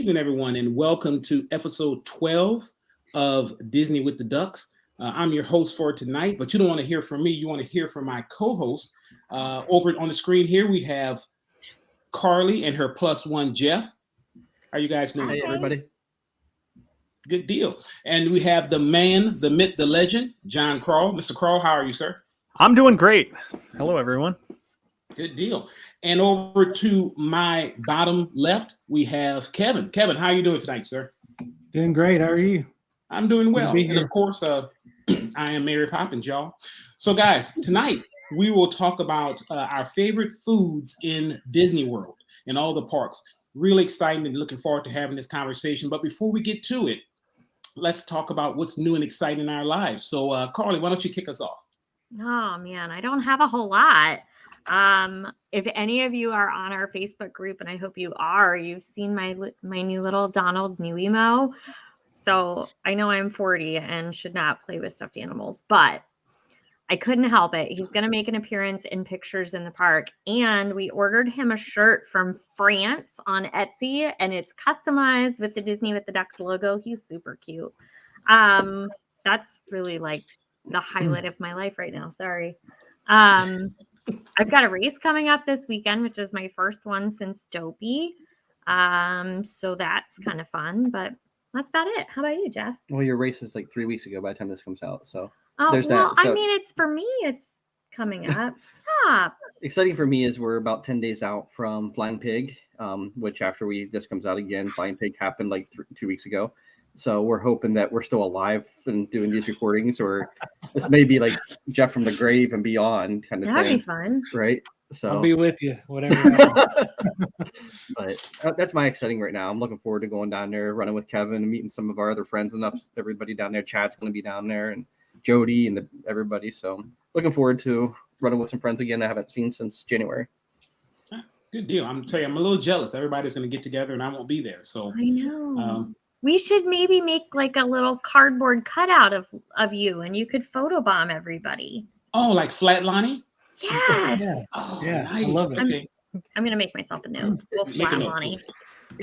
evening, everyone, and welcome to episode 12 of Disney with the Ducks. I'm your host for tonight, but you don't want to hear from me. You want to hear from my co-host. Over on the screen here, we have Carly and her plus one, Jeff. How you guys doing? Hey, everybody. Good deal. And we have the man, the myth, the legend, John Crawl. Mr. Crawl, how are you, sir? I'm doing great. Hello, everyone. Good deal. And over to my bottom left, we have Kevin. Kevin, how are you doing tonight, sir? Doing great. How are you? I'm doing well. And of course, I am Mary Poppins, y'all. So, guys, tonight we will talk about our favorite foods in Disney World and all the parks. Really exciting and looking forward to having this conversation. But before we get to it, let's talk about what's new and exciting in our lives. So, Carly, why don't you kick us off? Oh, man, I don't have a whole lot. If any of you are on our Facebook group, and I hope you are, you've seen my new little Donald new emo. So I know I'm 40 and should not play with stuffed animals, but I couldn't help it. He's going to make an appearance in pictures in the park. And we ordered him a shirt from France on Etsy, and it's customized with the Disney with the Ducks logo. He's super cute. That's really like the highlight of my life right now. Sorry. I've got a race coming up this weekend, which is my first one since Dopey. So that's kind of fun, but that's about it. How about you, Jeff? Well, your race is like 3 weeks ago by the time this comes out. So there's that. So, I mean, it's for me, it's coming up. Stop. Exciting for me is we're about 10 days out from Flying Pig, which after this comes out again, Flying Pig happened like 2 weeks ago. So we're hoping that we're still alive and doing these recordings, or this may be like Jeff from the grave and beyond kind of thing. That'd be fun. Right? So I'll be with you, whatever. But that's my exciting right now. I'm looking forward to going down there, running with Kevin and meeting some of our other friends and everybody down there. Chad's going to be down there and Jody and everybody. So looking forward to running with some friends again I haven't seen since January. Good deal. I'm telling you, I'm a little jealous. Everybody's going to get together and I won't be there. So I know. We should maybe make like a little cardboard cutout of you, and you could photobomb everybody. Oh, like Flatlani? Yes. Yeah. Oh, Yeah, nice. I love it. Okay. I'm going to make myself a note. We'll Flatlani.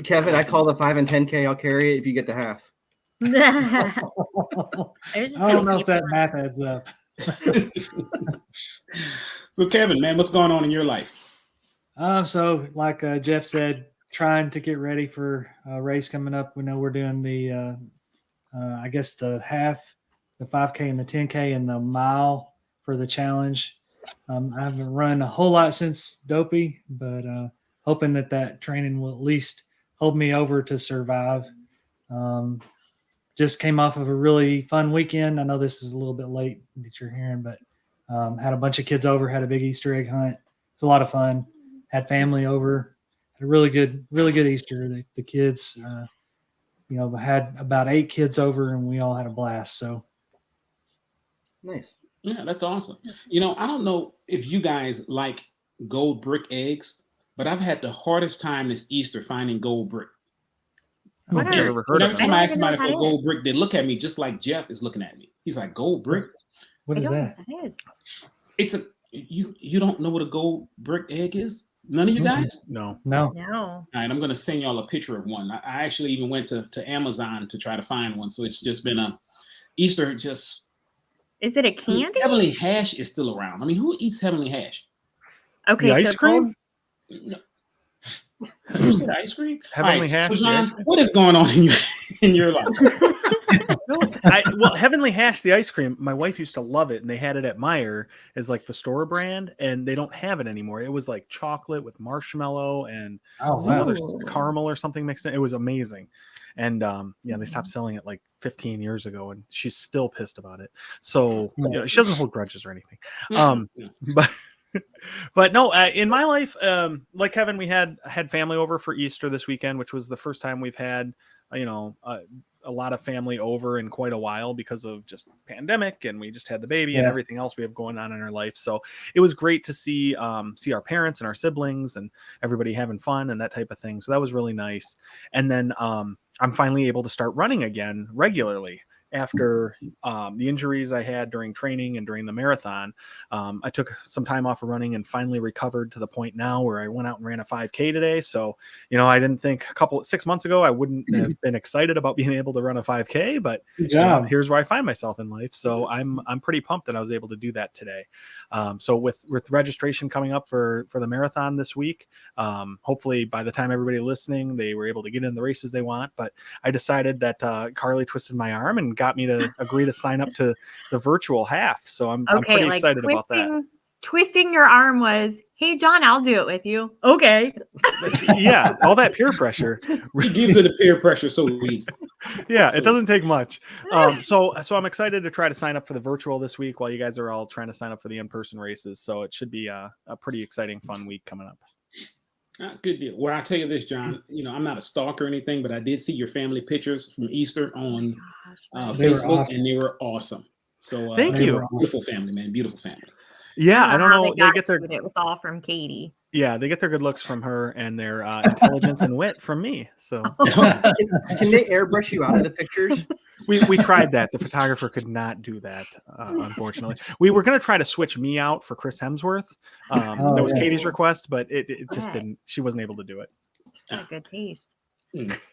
Kevin, I call the 5 and 10K. I'll carry it if you get the half. I don't know if that math adds up. So, Kevin, man, what's going on in your life? So like Jeff said, trying to get ready for a race coming up. We know we're doing the, I guess the half, the 5K and the 10K and the mile for the challenge. I haven't run a whole lot since Dopey, but hoping that training will at least hold me over to survive. Just came off of a really fun weekend. I know this is a little bit late that you're hearing, but had a bunch of kids over, had a big Easter egg hunt. It's a lot of fun. Had family over. Had a really good Easter. The kids, had about 8 kids over, and we all had a blast. So nice. Yeah, that's awesome. I don't know if you guys like gold brick eggs, but I've had the hardest time this Easter finding gold brick. I've never heard of Every time I ask somebody for a that gold brick, they look at me just like Jeff is looking at me. He's like, gold brick? what is that? That is. It's you don't know what a gold brick egg is? None of you guys? No. No. All right, I'm going to send y'all a picture of one. I actually even went to Amazon to try to find one. So it's just been Easter just. Is it a candy? Heavenly Hash is still around. I mean, who eats Heavenly Hash? Okay, The ice cream? No. You said ice cream? Heavenly Hash. So John, what is going on in your life? Well, Heavenly Hash, the ice cream, my wife used to love it, and they had it at Meijer as like the store brand, and they don't have it anymore. It was like chocolate with marshmallow and some other caramel or something mixed in. It was amazing. And they stopped selling it like 15 years ago, and she's still pissed about it. So she doesn't hold grudges or anything. But no, in my life, like Kevin, we had family over for Easter this weekend, which was the first time we've had, a lot of family over in quite a while because of just pandemic, and we just had the baby and everything else we have going on in our life. So it was great to see our parents and our siblings and everybody having fun and that type of thing. So that was really nice. And then I'm finally able to start running again regularly. after the injuries I had during training and during the marathon, I took some time off of running and finally recovered to the point now where I went out and ran a 5K today. So, I didn't think 6 months ago I wouldn't have been excited about being able to run a 5K, but here's where I find myself in life. So I'm pretty pumped that I was able to do that today. So with registration coming up for the marathon this week, hopefully by the time everybody listening, they were able to get in the races they want. But I decided that Carly twisted my arm and got me to agree to sign up to the virtual half. So I'm pretty excited about that. Twisting your arm was, hey, John, I'll do it with you. Okay. Yeah, all that peer pressure. He gives it a peer pressure so easy. Yeah, it doesn't take much. So I'm excited to try to sign up for the virtual this week while you guys are all trying to sign up for the in-person races. So it should be a pretty exciting, fun week coming up. Good deal. Well, I'll tell you this, John. I'm not a stalker or anything, but I did see your family pictures from Easter on Facebook, awesome. And they were awesome. So thank you. Beautiful family, man. Beautiful family. Yeah, I don't know. They get their. It was all from Katie. Yeah, they get their good looks from her and their intelligence and wit from me. So can they airbrush you out of the pictures? We tried that. The photographer could not do that, unfortunately. We were going to try to switch me out for Chris Hemsworth. That was Katie's request, but it just didn't. She wasn't able to do it. Got good taste.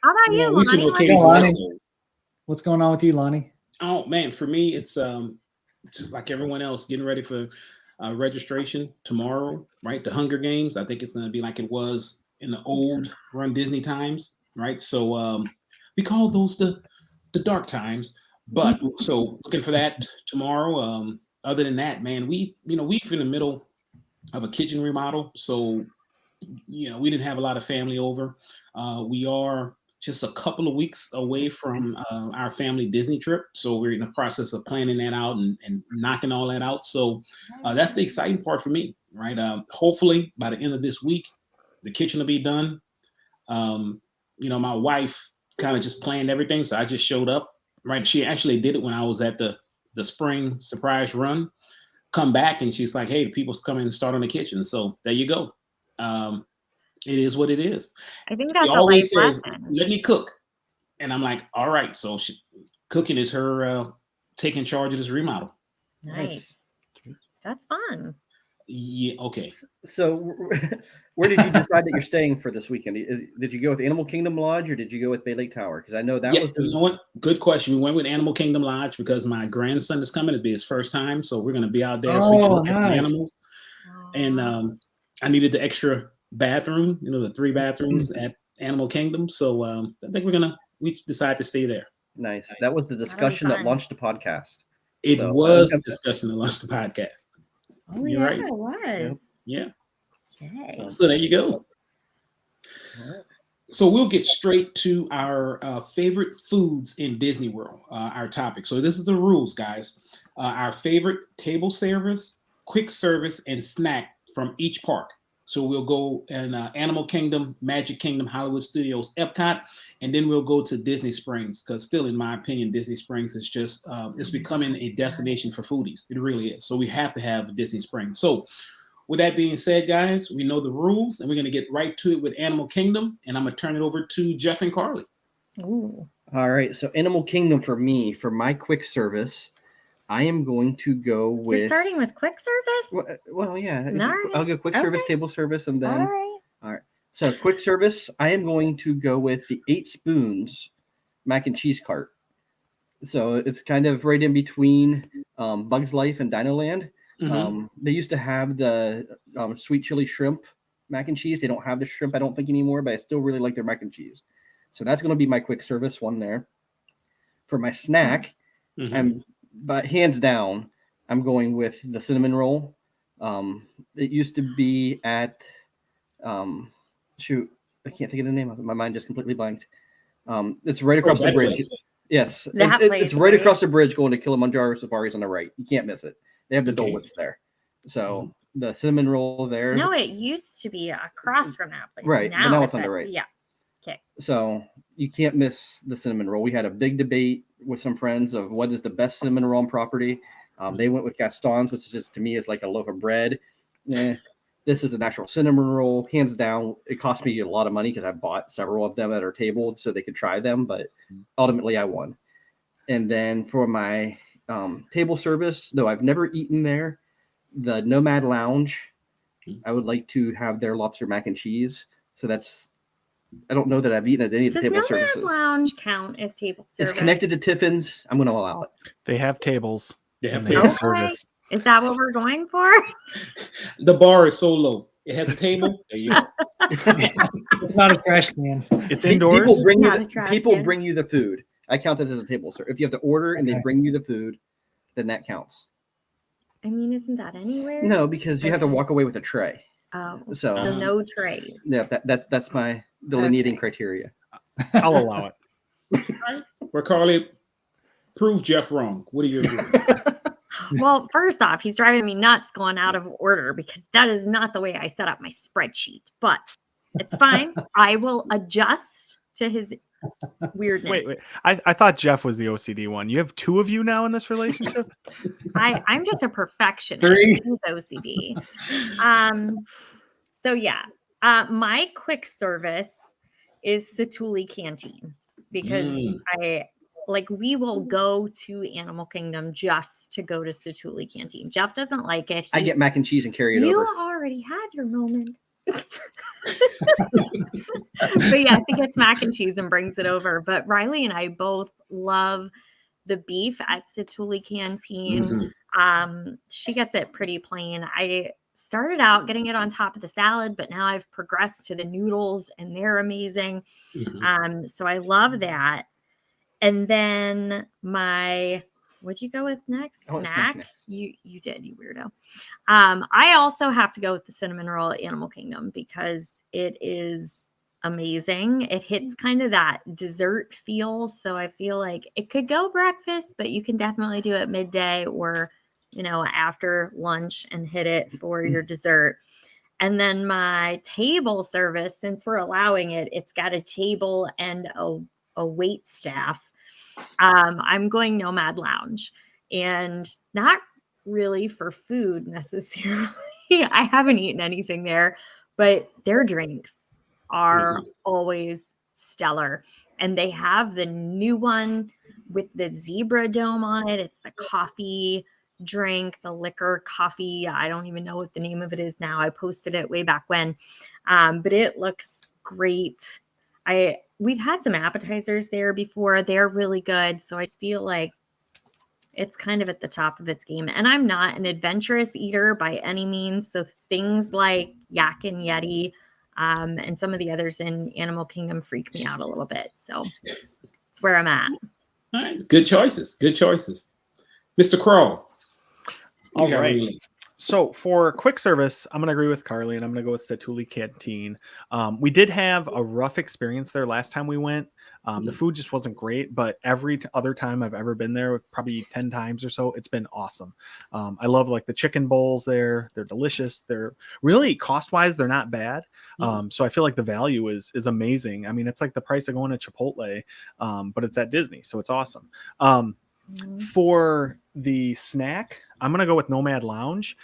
How about you, Lonnie? What's going on with you, Lonnie? Oh man, for me, it's like everyone else, getting ready for registration tomorrow, right? The Hunger Games. I think it's going to be like it was in the old Run Disney times, right? So we call those the dark times. But so looking for that tomorrow. Other than that, man, we're in the middle of a kitchen remodel, so we didn't have a lot of family over. We are just a couple of weeks away from our family Disney trip. So we're in the process of planning that out and knocking all that out. So that's the exciting part for me, right? Hopefully by the end of this week, the kitchen will be done. My wife kind of just planned everything. So I just showed up, right? She actually did it when I was at the spring surprise run, come back and she's like, hey, the people's coming and start on the kitchen. So there you go. It is what it is. I think that's always says, let me cook. And I'm like, all right. So cooking is her taking charge of this remodel. Nice. That's fun. Yeah. Okay. So where did you decide that you're staying for this weekend? Did you go with Animal Kingdom Lodge or did you go with Bay Lake Tower? Because I know that was. You know what? Good question. We went with Animal Kingdom Lodge because my grandson is coming. It'll be his first time. So we're going to be out there so we can look at some animals. And I needed the extra bathroom, the 3 bathrooms at Animal Kingdom. So I think we decided to stay there. Nice. That was the discussion that launched the podcast. It was a discussion that launched the podcast. Oh, you're right. It was. Yeah. Okay. So there you go. So we'll get straight to our favorite foods in Disney World, our topic. So this is the rules, guys. Our favorite table service, quick service, and snack from each park. So we'll go in Animal Kingdom, Magic Kingdom, Hollywood Studios, Epcot, and then we'll go to Disney Springs because still, in my opinion, Disney Springs is just, it's becoming a destination for foodies. It really is. So we have to have Disney Springs. So with that being said, guys, we know the rules and we're going to get right to it with Animal Kingdom. And I'm going to turn it over to Jeff and Carly. Ooh. All right. So Animal Kingdom for me, for my quick service, I am going to go with. You're starting with quick service? Well yeah. Right. I'll go quick service, table service, and then. All right. So quick service, I am going to go with the 8 Spoons mac and cheese cart. So it's kind of right in between Bugs Life and Dinoland. Mm-hmm. They used to have the sweet chili shrimp mac and cheese. They don't have the shrimp, I don't think, anymore, but I still really like their mac and cheese. So that's going to be my quick service one there. For my snack, but hands down, I'm going with the cinnamon roll. It used to be at, shoot, I can't think of the name of it. My mind just completely blanked. It's right across the bridge. Yes, it's right across the bridge going to Kilimanjaro Safaris on the right. You can't miss it. They have the Dole Whips there. So the cinnamon roll there. No, it used to be across from that place. Right, but now it's on the right. Yeah. Okay. So you can't miss the cinnamon roll. We had a big debate with some friends of what is the best cinnamon roll on property. They went with Gaston's, which is to me is like a loaf of bread. This is an actual cinnamon roll, hands down. It cost me a lot of money because I bought several of them at our table so they could try them, but ultimately I won. And then for my table service, though I've never eaten there, the Nomad Lounge, I would like to have their lobster mac and cheese. So that's, I don't know that I've eaten at any of the Does table Nomad services. Lounge count as table service? It's connected to Tiffin's. I'm going to allow it. They have tables. They have and they tables. have service. Is that what we're going for? The bar is so low. It has a table. There you go. It's not a trash can. It's indoors. People bring Not a you trash people can. bring you the food. I count that as a table service. If you have to order and they Okay. bring you the food, then that counts. I mean, isn't that anywhere? No, because you have to walk away with a tray. Oh, So- so no trays. Yeah, that's my delineating Okay. criteria. I'll allow it. Where Carly, prove Jeff wrong. What do you agree? Well, first off, he's driving me nuts going out of order because that is not the way I set up my spreadsheet. But it's fine. I will adjust to his weirdness. Wait. I thought Jeff was the OCD one. You have two of you now in this relationship? I'm just a perfectionist. Three. He's OCD. So yeah, my quick service is Satuli Canteen because we will go to Animal Kingdom just to go to Satuli Canteen. Jeff doesn't like it. I get mac and cheese and carry it You over. already had your moment. But yes, he gets mac and cheese and brings it over. But Riley and I both love the beef at Satuli Canteen. She gets it pretty plain. I started out getting it on top of the salad, but now I've progressed to the noodles and they're amazing. So I love that. And then what'd you go with next? I went snack Snack? next. You did, you weirdo. I also have to go with the cinnamon roll at Animal Kingdom because it is amazing. It hits kind of that dessert feel. So I feel like it could go breakfast, but you can definitely do it midday or, after lunch and hit it for your dessert. And then my table service, since we're allowing it, it's got a table and a wait staff. I'm going Nomad Lounge, and not really for food necessarily. I haven't eaten anything there, but their drinks are always stellar. And they have the new one with the zebra dome on it. It's the coffee drink, the liquor coffee. I don't even know what the name of it is now. I posted it way back when, but it looks great. We've had some appetizers there before. They're really good. So I feel like it's kind of at the top of its game. And I'm not an adventurous eater by any means. So things like Yak and Yeti and some of the others in Animal Kingdom freak me out a little bit. So it's where I'm at. All right. Good choices. Good choices. Mr. Crow. All right. So for quick service, I'm going to agree with Carly, and I'm going to go with Satuli Canteen. We did have a rough experience there last time we went. The food just wasn't great, but every other time I've ever been there, probably 10 times or so, it's been awesome. I love the chicken bowls there. They're delicious. They're really cost-wise, they're not bad. So I feel like the value is amazing. I mean, it's like the price of going to Chipotle, but it's at Disney, so it's awesome. For the snack, I'm going to go with Nomad Lounge.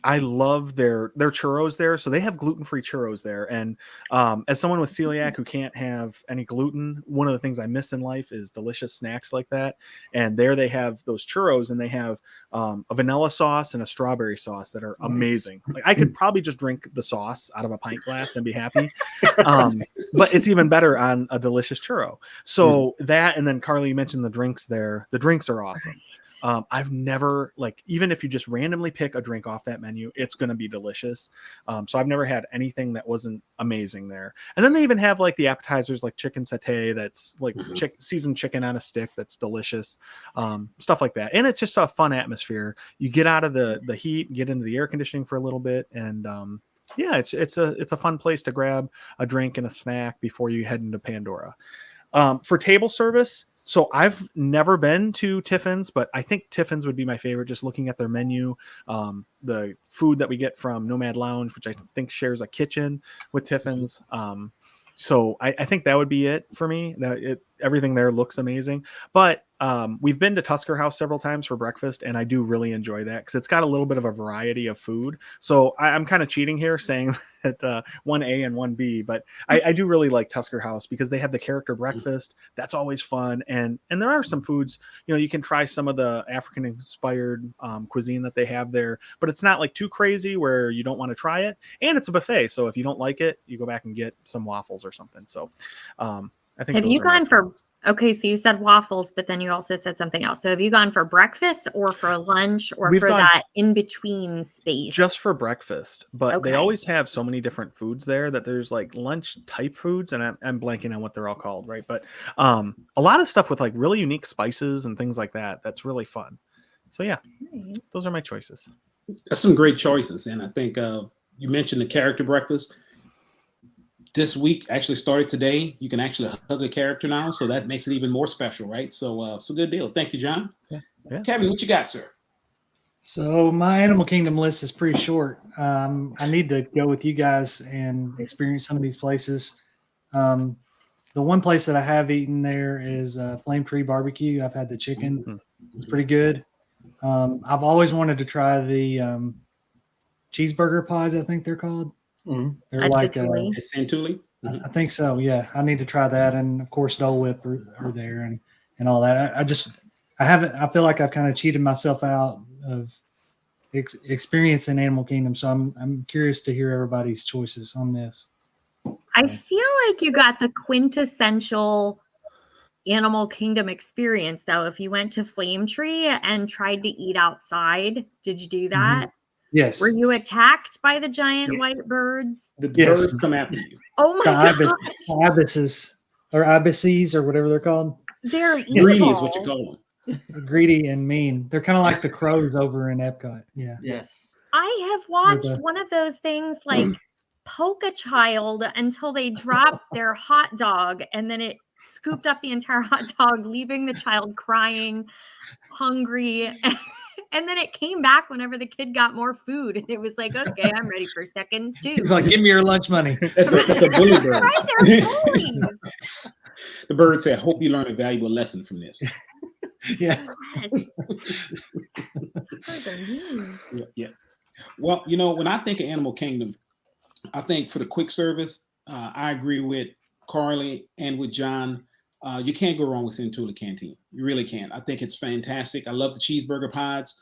I love their churros there. So they have gluten-free churros there. And as someone with celiac who can't have any gluten, one of the things I miss in life is delicious snacks like that. And there they have those churros, and they have a vanilla sauce and a strawberry sauce that are amazing. Like I could probably just drink the sauce out of a pint glass and be happy. But it's even better on a delicious churro. So that, and then Carly, you mentioned the drinks there. The drinks are awesome. I've never, even if you just randomly pick a drink off that menu, it's going to be delicious. So I've never had anything that wasn't amazing there. And then they even have the appetizers, like chicken satay, that's seasoned chicken on a stick. That's delicious. Stuff like that. And it's just a fun atmosphere. You get out of the heat, get into the air conditioning for a little bit. And it's a fun place to grab a drink and a snack before you head into Pandora. For table service, so I've never been to Tiffin's, but I think Tiffin's would be my favorite, just looking at their menu. The food that we get from Nomad Lounge, which I think shares a kitchen with Tiffin's. So I think that would be it for me. everything there looks amazing. But we've been to Tusker House several times for breakfast, and I do really enjoy that because it's got a little bit of a variety of food. So I'm kind of cheating here saying that 1A and 1B, but I do really like Tusker House because they have the character breakfast. That's always fun. And there are some foods, you can try some of the African inspired cuisine that they have there, but it's not like too crazy where you don't want to try it. And it's a buffet. So if you don't like it, you go back and get some waffles or something. So I think. Have you gone for, okay, so you said waffles, but then you also said something else. So have you gone for breakfast or for lunch or for that in-between space? Just for breakfast, but they always have so many different foods there that there's like lunch type foods, and I'm blanking on what they're all called, right? But a lot of stuff with like really unique spices and things like that. That's really fun. So yeah, those are my choices. That's some great choices. And I think you mentioned the character breakfast. This week actually started today. You can actually hug a character now, so that makes it even more special, right? So it's a good deal. Thank you, John. Yeah. Kevin, what you got, sir? So my Animal Kingdom list is pretty short. I need to go with you guys and experience some of these places. The one place that I have eaten there is Flame Tree Barbecue. I've had the chicken. Mm-hmm. It's pretty good. I've always wanted to try the cheeseburger pies, I think they're called. Mm-hmm. They're like It's Santulli. Mm-hmm. I think so. Yeah, I need to try that, and of course, Dole Whip are there, and all that. I haven't. I feel like I've kind of cheated myself out of experiencing Animal Kingdom. So I'm curious to hear everybody's choices on this. I feel like you got the quintessential Animal Kingdom experience, though. If you went to Flame Tree and tried to eat outside, did you do that? Mm-hmm. Yes. Were you attacked by the giant white birds? The birds come after you. Oh my god! Ibises or ibises or whatever they're called. They're evil. Greedy is what you call them. Greedy and mean. They're kind of like the crows over in Epcot. Yeah. Yes. I have watched one of those things like poke a child until they dropped their hot dog, and then it scooped up the entire hot dog, leaving the child crying, hungry. And then it came back whenever the kid got more food. And it was like, okay, I'm ready for seconds too. He's like, give me your lunch money. That's a bully bird. Right, they're bullies. The bird said, hope you learn a valuable lesson from this. Yeah. Yeah. Well, when I think of Animal Kingdom, I think for the quick service, I agree with Carly and with John. You can't go wrong with Santulli Canteen. You really can't. I think it's fantastic. I love the cheeseburger pods.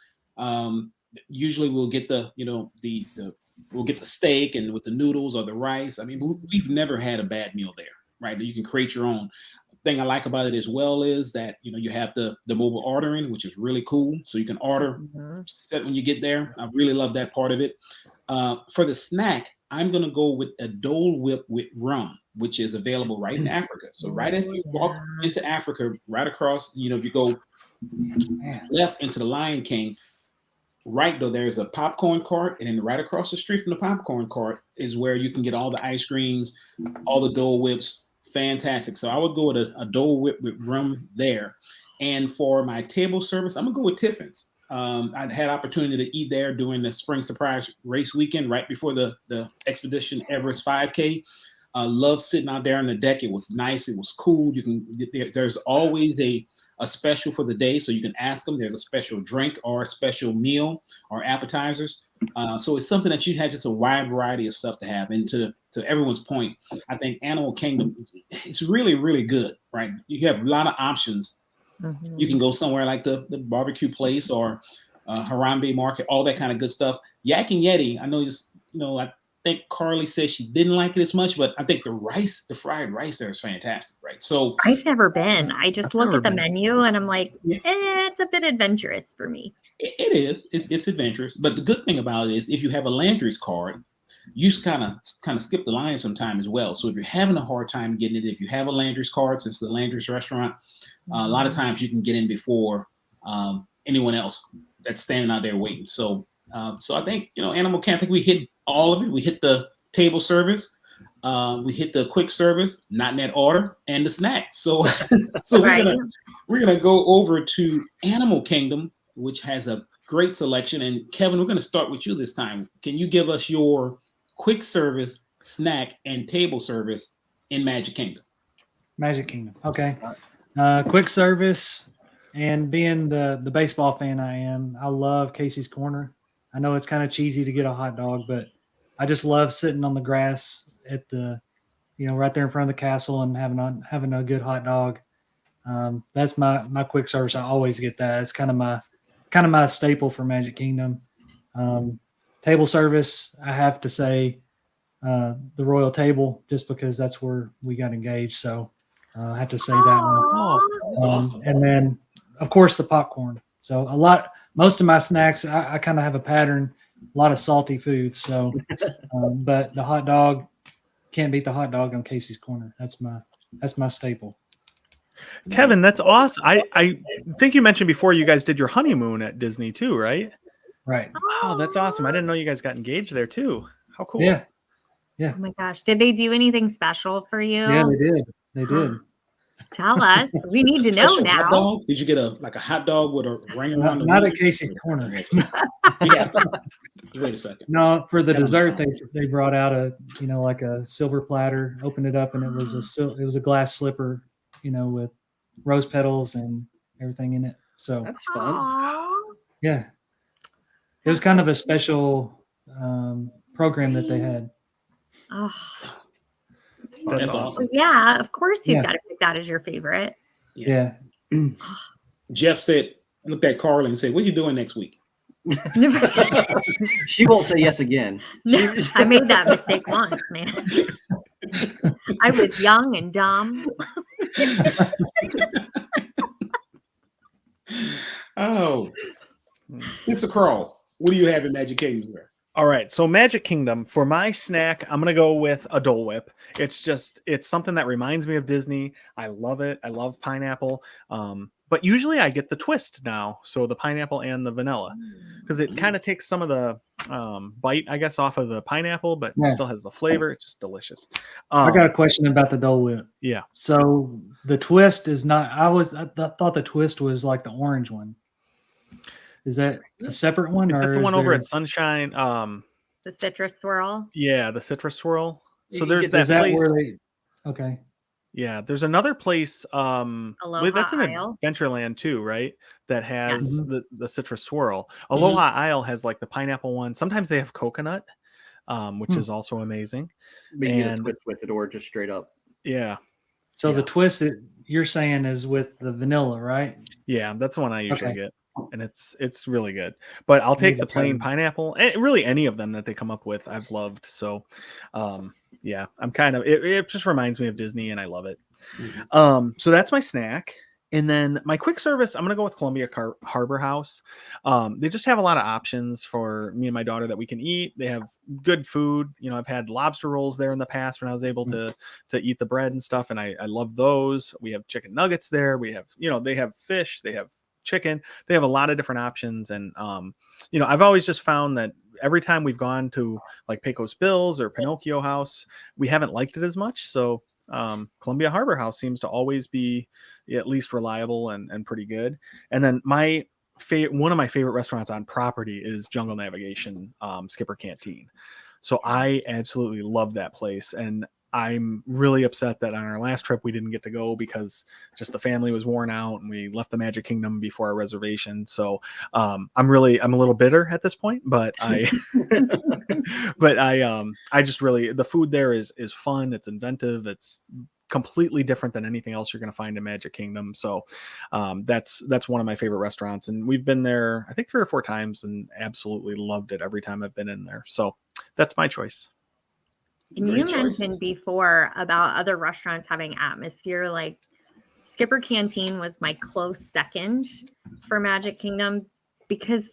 Usually we'll get we'll get the steak and with the noodles or the rice. I mean, we've never had a bad meal there, right? You can create your own. The thing I like about it as well is that you have the mobile ordering, which is really cool. So you can order set when you get there. I really love that part of it. For the snack, I'm gonna go with a Dole Whip with rum, which is available right in Africa. So right if you walk into Africa, right across, if you go left into the Lion King, right though, there's a popcorn cart, and then right across the street from the popcorn cart is where you can get all the ice creams, all the Dole Whips. Fantastic. So I would go with a Dole Whip with rum there. And for my table service, I'm gonna go with Tiffin's. I'd had opportunity to eat there during the Spring Surprise Race weekend, right before the Expedition Everest 5K. Love sitting out there on the deck. It was nice. It was cool. There's always a special for the day, so you can ask them. There's a special drink or a special meal or appetizers. So it's something that you had just a wide variety of stuff to have. And to everyone's point, I think Animal Kingdom, it's really, really good, right? You have a lot of options. Mm-hmm. You can go somewhere like the barbecue place or Harambe Market, all that kind of good stuff. Yak and Yeti, I know I think Carly said she didn't like it as much, but I think the fried rice there is fantastic, right? So I've never been. I just look at the menu and I'm like, it's a bit adventurous for me. It is. It's adventurous. But the good thing about it is if you have a Landry's card, you kind of skip the line sometime as well. So if you're having a hard time getting it, if you have a Landry's card, since it's the Landry's restaurant, a lot of times you can get in before anyone else that's standing out there waiting. So I think, Animal Kingdom, I think we hit all of it. We hit the table service. We hit the quick service, not in that order, and the snacks. So right. we're gonna go over to Animal Kingdom, which has a great selection. And Kevin, we're gonna start with you this time. Can you give us your quick service, snack, and table service in Magic Kingdom? Magic Kingdom. Okay. Quick service, and being the baseball fan I am, I love Casey's Corner. I know it's kind of cheesy to get a hot dog, but I just love sitting on the grass at the, right there in front of the castle and having a good hot dog. That's my quick service. I always get that. It's kind of my staple for Magic Kingdom. Table service, I have to say, the Royal Table, just because that's where we got engaged. So I have to say that one. Aw. That's awesome. And then, of course, the popcorn. So most of my snacks, I kind of have a pattern, a lot of salty foods. So, but the hot dog, can't beat the hot dog on Casey's Corner. That's my staple. Kevin, that's awesome. I think you mentioned before you guys did your honeymoon at Disney too, right? Right. Oh, that's awesome. I didn't know you guys got engaged there too. How cool. Yeah. Oh my gosh. Did they do anything special for you? Yeah, they did. They did. Tell us. We need to know Special hot now. dog? Did you get a hot dog with a ring around the Not wing? at Casey's Corner. Yeah. Wait a second. No, for the That was dessert, fun. they brought out like a silver platter, opened it up, and it was a glass slipper, with rose petals and everything in it. So That's fun. Aw. yeah, it was kind of a special program that they had. Oh. That's awesome. awesome. Yeah, of course you've Yeah. got to pick that as your favorite. Yeah. Jeff looked at Carly and said, "What are you doing next week?" She won't say yes again. I made that mistake once, man. I was young and dumb. Oh, Mr. Kroll, what do you have in Magic Kingdom, sir? All right, so Magic Kingdom, for my snack, I'm going to go with a Dole Whip. It's something that reminds me of Disney. I love it. I love pineapple. But usually I get the twist now, so the pineapple and the vanilla, because it kind of takes some of the bite, I guess, off of the pineapple, but Yeah. still has the flavor. It's just delicious. I got a question about the Dole Whip. Yeah. So the twist is not. I thought the twist was like the orange one. Is that a separate one? Is or that the is one over there- at Sunshine? The citrus swirl. Yeah, the citrus swirl. So You there's get- that Is that place. where they? Okay. Yeah, there's another place. Aloha That's in Isle. Adventureland too, right? That has Mhm. the citrus swirl. Aloha Isle has like the pineapple one. Sometimes they have coconut, which is also amazing. But you get a And- twist with it or just straight up. Yeah, So Yeah. the twist that you're saying is with the vanilla, right? yeah, that's the one I usually Okay. get, and it's really good. But I'll take need the to try plain them. pineapple, and really any of them that they come up with, I've loved. So, yeah, I'm kind of it just reminds me of Disney, and I love it. So that's my snack. And then my quick service, I'm going to go with Columbia Harbor House. They just have a lot of options for me and my daughter that we can eat. They have good food. I've had lobster rolls there in the past when I was able to eat the bread and stuff. And I love those. We have chicken nuggets there. We have, they have fish, they have chicken. They have a lot of different options. And, I've always just found that every time we've gone to like Pecos Bills or Pinocchio House, we haven't liked it as much. So Columbia Harbor House seems to always be at least reliable and pretty good. And then one of my favorite restaurants on property is Jungle Navigation Skipper Canteen. So I absolutely love that place, and I'm really upset that on our last trip we didn't get to go because just the family was worn out and we left the Magic Kingdom before our reservation. So I'm a little bitter at this point, but I just really, the food there is fun. It's inventive. It's completely different than anything else you're going to find in Magic Kingdom. So that's one of my favorite restaurants, and we've been there I think 3 or 4 times and absolutely loved it every time I've been in there. So that's my choice. And Great you choices. mentioned before about other restaurants having atmosphere. Like Skipper Canteen was my close second for Magic Kingdom, because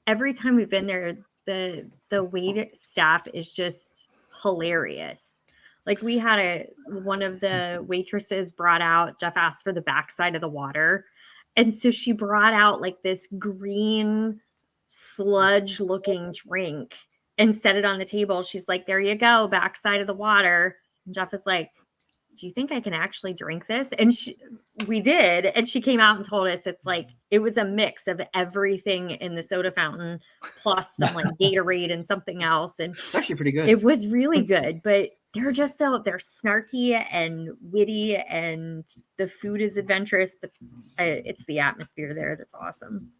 every time we've been there, the wait staff is just hilarious. Like we had one of the waitresses brought out, Jeff asked for the backside of the water. And so she brought out like this green sludge looking drink and set it on the table. She's like, there you go, backside of the water. And Jeff is like, do you think I can actually drink this? And we did. And she came out and told us it was a mix of everything in the soda fountain plus some like Gatorade and something else. And It's actually pretty good. it was really good. But they're snarky and witty, and the food is adventurous, but it's the atmosphere there that's awesome.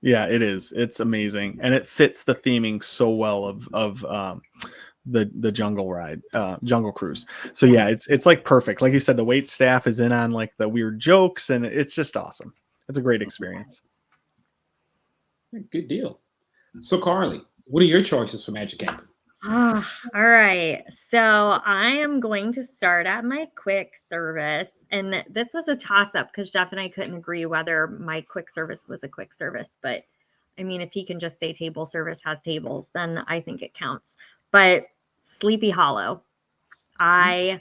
Yeah, it is. It's amazing, and it fits the theming so well of the jungle ride, jungle cruise. So yeah, it's like perfect. Like you said, the wait staff is in on like the weird jokes, and it's just awesome. It's a great experience. Good deal. So Carly, what are your choices for Magic Kingdom? All right. So I am going to start at my quick service. And this was a toss up because Jeff and I couldn't agree whether my quick service was a quick service. But I mean, if he can just say table service has tables, then I think it counts. But Sleepy Hollow, he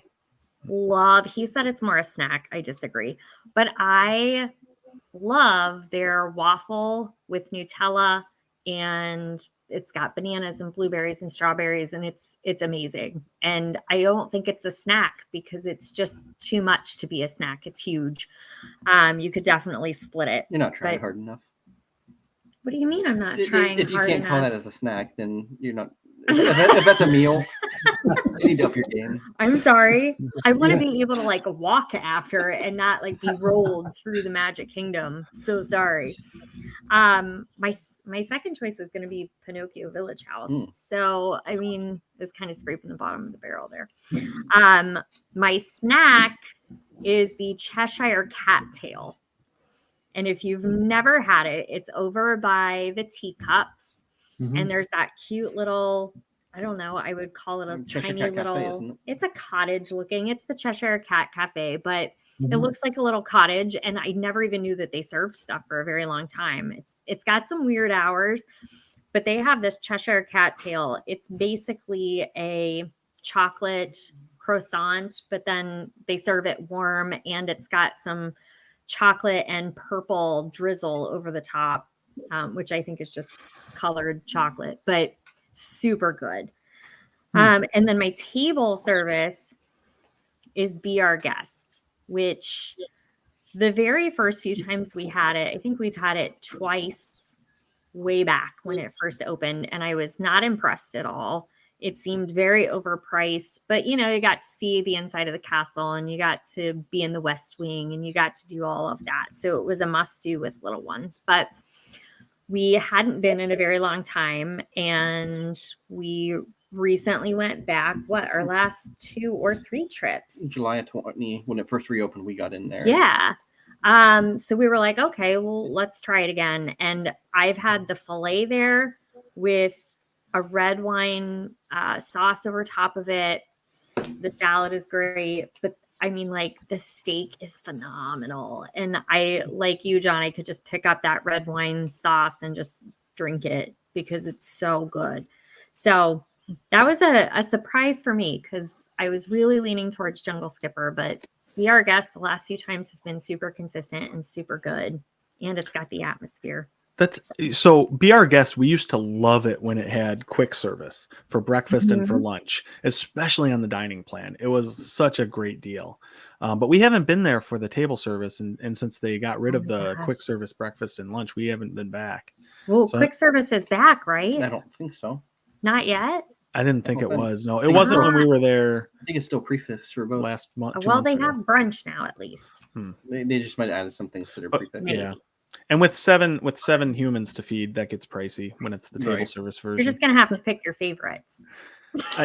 said it's more a snack. I disagree. But I love their waffle with Nutella, and it's got bananas and blueberries and strawberries, and it's amazing. And I don't think it's a snack because it's just too much to be a snack. It's huge. You could definitely split it. You're not trying hard enough. What do you mean I'm not trying hard enough? If you can't call that as a snack, then you're not. If that's a meal, you need to up your game. I'm sorry. I want to be able to like walk after and not like be rolled through the Magic Kingdom. So sorry. My second choice was going to be Pinocchio Village House. So, I mean, it's kind of scraping the bottom of the barrel there. My snack is the Cheshire Cat Tail. And if you've never had it, it's over by the teacups. And there's that cute little, I don't know, I would call it a tiny little, Cafe, it's a cottage looking, it's the Cheshire Cat Cafe, but it looks like a little cottage. And I never even knew that they served stuff for a very long time. It's got some weird hours, but they have this Cheshire Cat Tail. It's basically a chocolate croissant, but then they serve it warm, and it's got some chocolate and purple drizzle over the top, which I think is just colored chocolate, but super good. And then my table service is Be Our Guest, which the very first few times we had it, I think we've had it twice way back when it first opened, and I was not impressed at all. It seemed very overpriced, but you got to see the inside of the castle, and you got to be in the West Wing, and you got to do all of that. So it was a must do with little ones, but we hadn't been in a very long time, and we recently went back, our last 2 or 3 trips. July of 20, when it first reopened, we got in there. Yeah. So we were like, okay, well, let's try it again. And I've had the filet there with a red wine sauce over top of it. The salad is great, but I mean, like, the steak is phenomenal. And I, like you, John, I could just pick up that red wine sauce and just drink it because it's so good. So that was a surprise for me because I was really leaning towards Jungle Skipper, but Be Our Guest the last few times has been super consistent and super good. And it's got the atmosphere. So Be Our Guest, we used to love it when it had quick service for breakfast and for lunch, especially on the dining plan. It was such a great deal. But we haven't been there for the table service. And since they got rid of the quick service breakfast and lunch, we haven't been back. Well, quick service is back, right? I don't think so. Not yet? I didn't think it was. No, it wasn't when we were there. I think it's still prefix for both. Last month. Well, they have brunch now, at least. They just might have added some things to their prefix. Yeah. And with seven humans to feed, that gets pricey when it's the table service version. You're just gonna have to pick your favorites.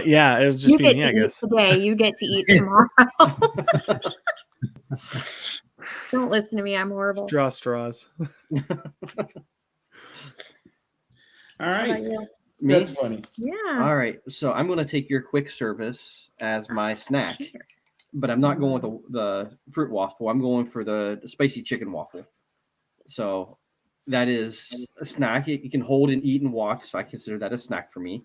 Yeah, it was just me, I guess. Today, you get to eat tomorrow. Don't listen to me. I'm horrible. Draw straws. All right. That's funny. Yeah. All right. So I'm going to take your quick service as my snack, but I'm not going with the fruit waffle. I'm going for the spicy chicken waffle. So that is a snack. You can hold and eat and walk. So I consider that a snack for me.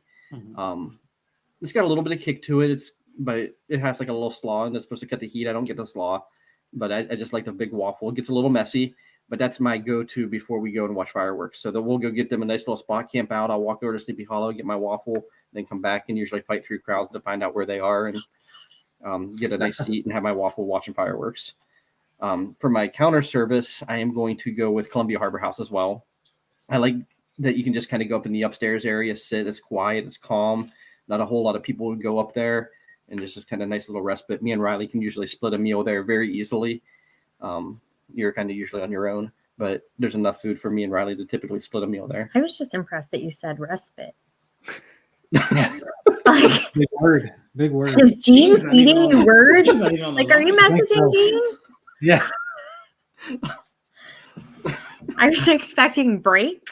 It's got a little bit of kick to it. But it has like a little slaw, and it's supposed to cut the heat. I don't get the slaw, but I just like the big waffle. It gets a little messy, but that's my go-to before we go and watch fireworks. So then we'll go get them a nice little spot, camp out. I'll walk over to Sleepy Hollow, get my waffle, then come back and usually fight through crowds to find out where they are and get a nice seat and have my waffle watching fireworks. For my counter service, I am going to go with Columbia Harbor House as well. I like that you can just kind of go up in the upstairs area, sit. It's quiet, it's calm. not a whole lot of people would go up there, and it's just kind of nice little respite. Me and Riley can usually split a meal there very easily. You're kind of usually on your own, but there's enough food for me and Riley to typically split a meal there. I was just impressed that you said respite. Big word. Big word. Is Gene Gene's not even feeding on you the- words? Gene's not even on the Like, are you line. messaging Gene? Yeah. I was expecting break,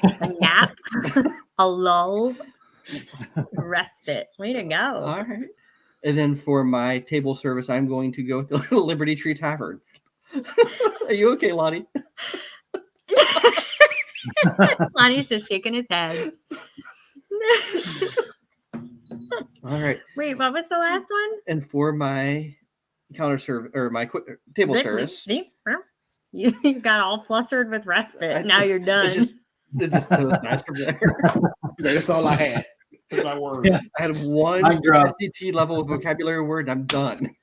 a nap, a lull, respite. Way to go. All right. And then for my table service, I'm going to go with the Liberty Tree Tavern. Are you okay, Lonnie? Lonnie's just shaking his head. All right. Wait, what was the last one? And for my counter service or my table service, You got all flustered with respite. Now you're done. it just goes nice from there. That's all I had. That's my word. Yeah. I had one Mic drop. SAT level of vocabulary word, and I'm done.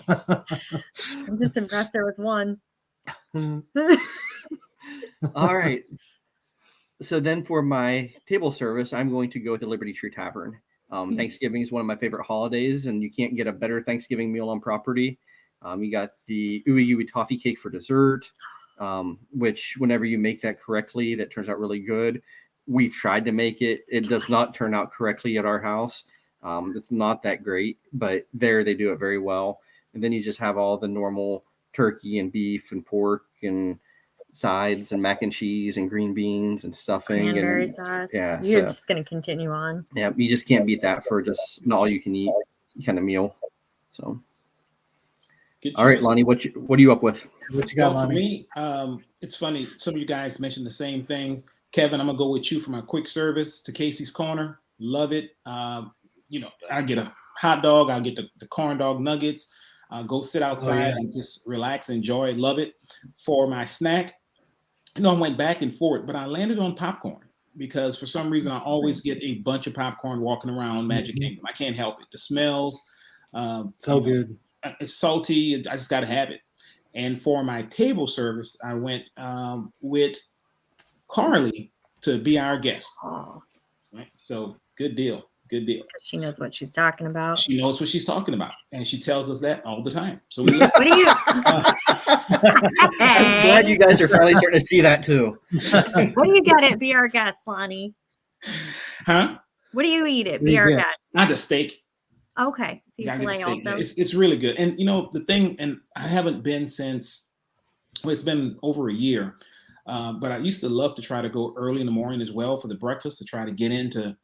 I'm just impressed there was one. All right. So then for my table service, I'm going to go with the Liberty Tree Tavern. Thanksgiving is one of my favorite holidays, and you can't get a better Thanksgiving meal on property. You got the ooey gooey toffee cake for dessert, which whenever you make that correctly, that turns out really good. We've tried to make it. It does not turn out correctly at our house. It's not that great, but there they do it very well. And then you just have all the normal turkey and beef and pork and sides and mac and cheese and green beans and stuffing. Cranberry and sauce. yeah, You're so- just going to continue on. Yeah, you just can't beat that for just an all-you-can-eat kind of meal. So, Good all right, choice. Lonnie, what are you up with? What you got, Well, for Lonnie? me, it's funny. Some of you guys mentioned the same things. Kevin, I'm gonna go with you for my quick service to Casey's Corner. Love it. I get a hot dog. I'll get the corn dog nuggets. Go sit outside and just relax, enjoy it. Love it. For my snack, I went back and forth, but I landed on popcorn because for some reason I always get a bunch of popcorn walking around Magic Kingdom. I can't help it. The smells, So good. it's salty. I just got to have it. And for my table service, I went with Carly to be our guest. Oh, Right? So good deal. Good deal. she knows what she's talking about. She knows what she's talking about, and she tells us that all the time. So we listen. What do you? I'm glad you guys are finally starting to see that too. What do you get at Be Our Guest, Lonnie? Huh? What do you eat at What do Be you Our get? Guest? Not a steak. Okay, so you Gotta get fillet steak. also. It's really good. And the thing, and I haven't been since, well, it's been over a year. But I used to love to try to go early in the morning as well for the breakfast to try to get into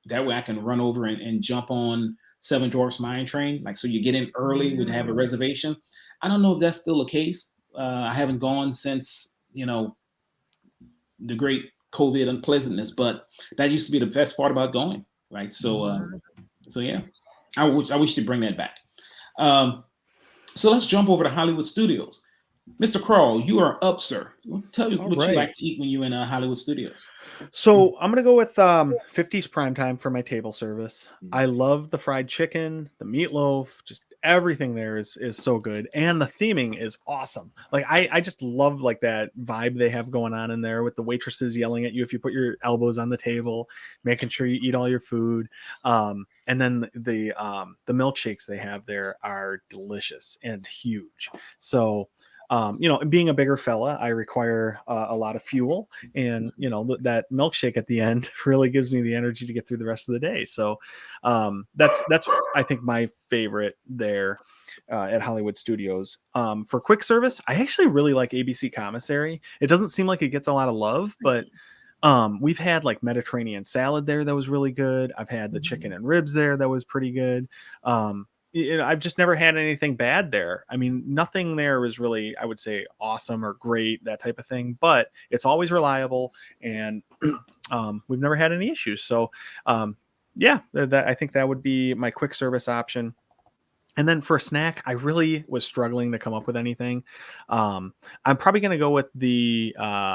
that way I can run over and jump on Seven Dwarfs Mine Train. Like, so you get in early, would have a reservation. I don't know if that's still the case. I haven't gone since, the great COVID unpleasantness, but that used to be the best part about going. Right. So yeah, I wish to bring that back. So let's jump over to Hollywood Studios. Mr. Crawl, you are up, sir. Tell me what you like to eat when you're in Hollywood Studios. So I'm gonna go with 50s primetime for my table service. I love the fried chicken, the meatloaf, just everything there is so good, and the theming is awesome. Like I just love like that vibe they have going on in there with the waitresses yelling at you if you put your elbows on the table, making sure you eat all your food. And then the milkshakes they have there are delicious and huge. So being a bigger fella, I require a lot of fuel, and that milkshake at the end really gives me the energy to get through the rest of the day. So that's I think my favorite there at Hollywood Studios. For quick service, I actually really like ABC Commissary. It doesn't seem like it gets a lot of love, but we've had like Mediterranean salad there that was really good. I've had the chicken and ribs there that was pretty good. I've just never had anything bad there. I mean, nothing there was really, I would say, awesome or great, that type of thing, but it's always reliable, and we've never had any issues. So, I think that would be my quick service option. And then for a snack, I really was struggling to come up with anything. I'm probably going to go with the,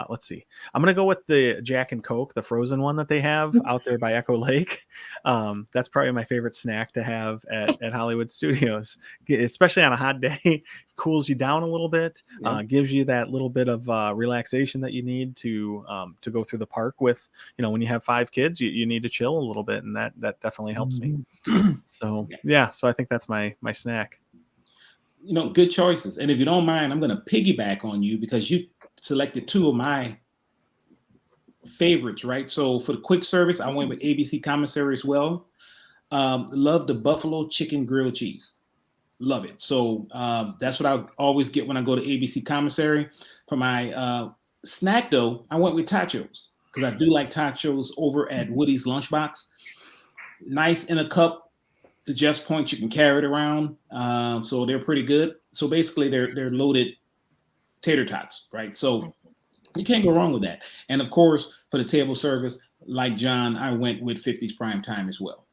let's see. I'm going to go with the Jack and Coke, the frozen one that they have out there by Echo Lake. That's probably my favorite snack to have at Hollywood Studios, especially on a hot day. Cools you down a little bit, gives you that little bit of relaxation that you need to go through the park with. When you have 5 kids, you need to chill a little bit, and that definitely helps me. So so I think that's my snack. Good choices. And if you don't mind, I'm going to piggyback on you because you selected 2 of my favorites, right? So for the quick service, I went with ABC Commissary as well. Love the buffalo chicken grilled cheese. Love it. So that's what I always get when I go to ABC Commissary. For my snack, though, I went with tachos because I do like tachos over at Woody's Lunchbox. Nice in a cup. To Jeff's point, you can carry it around. So they're pretty good. So basically, they're loaded tater tots, right? So you can't go wrong with that. And of course, for the table service, like John, I went with 50's Prime Time as well.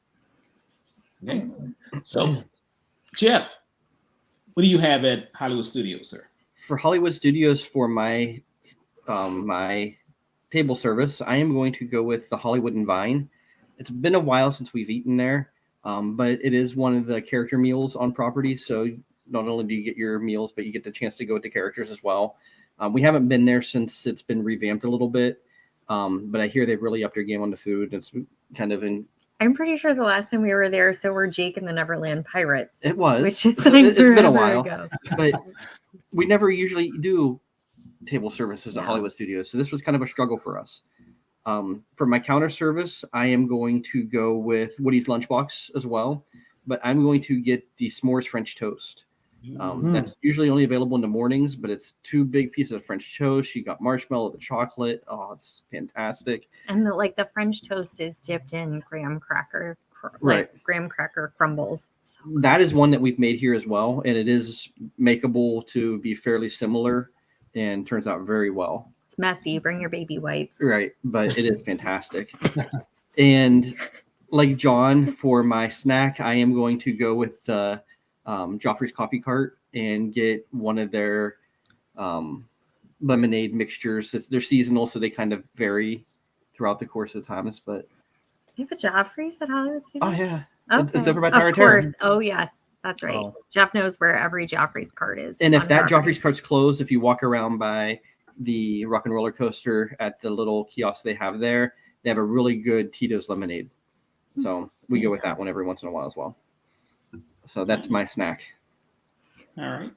Okay. So, Jeff, what do you have at Hollywood Studios, sir? For Hollywood Studios, for my my table service, I am going to go with the Hollywood and Vine. It's been a while since we've eaten there, but it is one of the character meals on property. So not only do you get your meals, but you get the chance to go with the characters as well. We haven't been there since it's been revamped a little bit, but I hear they've really upped their game on the food. It's kind of in. I'm pretty sure the last time we were there, so were Jake and the Neverland Pirates. It was. Which is so like it's been a while, ago. But we never usually do table services at Hollywood Studios, so this was kind of a struggle for us. For my counter service, I am going to go with Woody's Lunchbox as well, but I'm going to get the s'mores French toast. That's usually only available in the mornings, but it's 2 big pieces of French toast. You got marshmallow, the chocolate. Oh, it's fantastic. And the French toast is dipped in graham cracker, right? Graham cracker crumbles. So that is one that we've made here as well, and it is makeable to be fairly similar, and turns out very well. It's messy. Bring your baby wipes. Right, but it is fantastic. And like John, for my snack, I am going to go with the Joffrey's Coffee Cart and get one of their lemonade mixtures. They're seasonal, so they kind of vary throughout the course of times. But you have a Joffrey's at Hollywood Studios? Oh yeah, okay. It's over by Of course. Oh yes, that's right. Oh. Jeff knows where every Joffrey's cart is. And if that Joffrey's cart's closed, if you walk around by the Rock and Roller Coaster at the little kiosk they have there, they have a really good Tito's lemonade. So we go with that one every once in a while as well. So that's my snack. All right.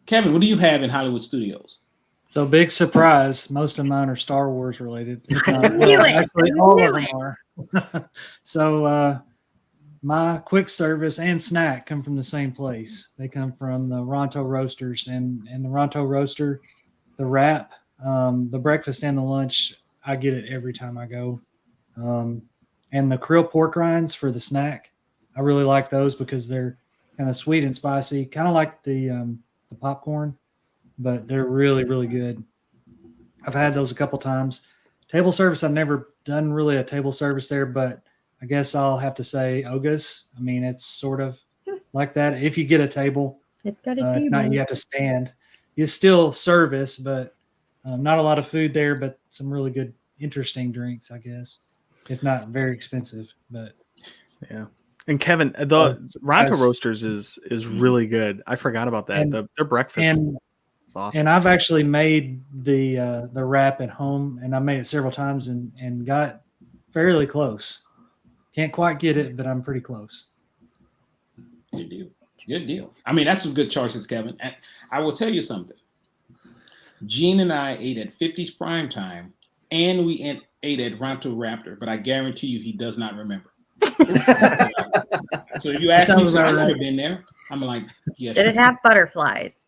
Kevin, what do you have in Hollywood Studios? So big surprise. Most of mine are Star Wars related. Actually, all of them are. So my quick service and snack come from the same place. They come from the Ronto Roasters, and the Ronto Roaster, the wrap, the breakfast and the lunch, I get it every time I go. And the krill pork rinds for the snack, I really like those because they're kind of sweet and spicy, kind of like the popcorn, but they're really, really good. I've had those a couple times. Table service, I've never done really a table service there, but I guess I'll have to say Oga's. I mean, it's sort of like that. If you get a table, it's got a table. If not, you have to stand. You still service, but not a lot of food there, but some really good, interesting drinks, I guess. If not very expensive, but yeah. And Kevin, the Ronto Roasters is really good. I forgot about that. Their breakfast is awesome. And I've actually made the wrap at home, and I made it several times and got fairly close. Can't quite get it, but I'm pretty close. Good deal. Good deal. I mean, that's some good choices, Kevin. And I will tell you something. Gene and I ate at 50's Prime Time, and we ate at Ronto Raptor, but I guarantee you he does not remember. So if you ask me, so I've never been there. I'm like, yeah. Did it have butterflies?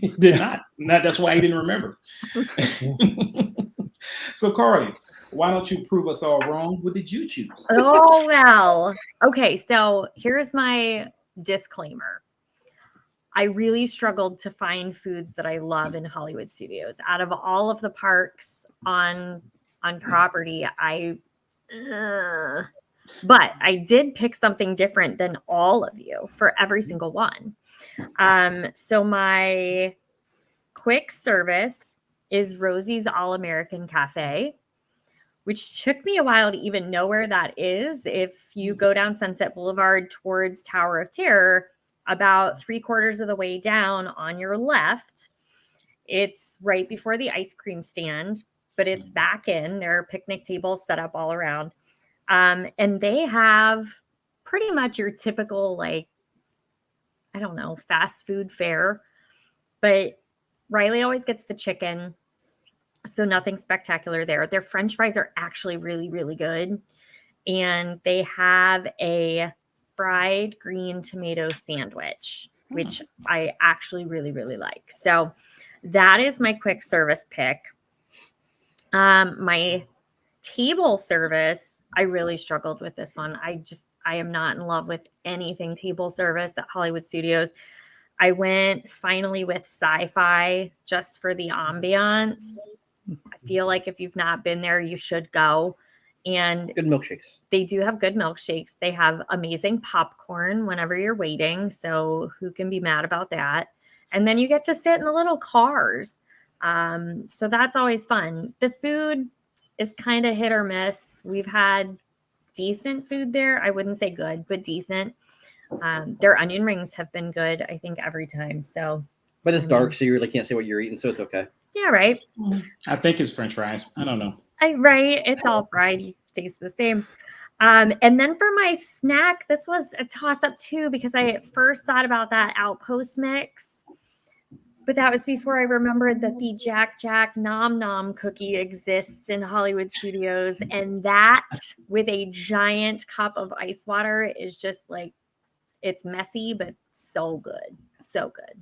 It did not. That's why he didn't remember. So Carly, why don't you prove us all wrong? What did you choose? Oh, well. Okay, so here's my disclaimer. I really struggled to find foods that I love in Hollywood Studios. Out of all of the parks on property, But I did pick something different than all of you for every single one. So my quick service is Rosie's All-American Cafe, which took me a while to even know where that is. If you go down Sunset Boulevard towards Tower of Terror, about 3/4 of the way down on your left, it's right before the ice cream stand, but it's back in. There are picnic tables set up all around. And they have pretty much your typical, like, I don't know, fast food fare. But Riley always gets the chicken. So nothing spectacular there. Their French fries are actually really, really good. And they have a fried green tomato sandwich, which I actually really, really like. So that is my quick service pick. My table service, I really struggled with this one. I am not in love with anything table service at Hollywood Studios. I went finally with sci-fi just for the ambiance. I feel like if you've not been there, you should go. And Good milkshakes. they do have good milkshakes. They have amazing popcorn whenever you're waiting. So who can be mad about that? And then you get to sit in the little cars. So that's always fun. The food is kind of hit or miss. We've had decent food there. I wouldn't say good, but decent. Their onion rings have been good, I think, every time. So, But it's dark, so you really can't see what you're eating, so it's okay. yeah, right. I think it's French fries. I don't know. Right. It's all fried. You taste the same. And then for my snack, this was a toss up too, because I at first thought about that Outpost mix, but that was before I remembered that the Jack Jack Nom Nom cookie exists in Hollywood Studios. And that with a giant cup of ice water is just like, it's messy, but so good. So good.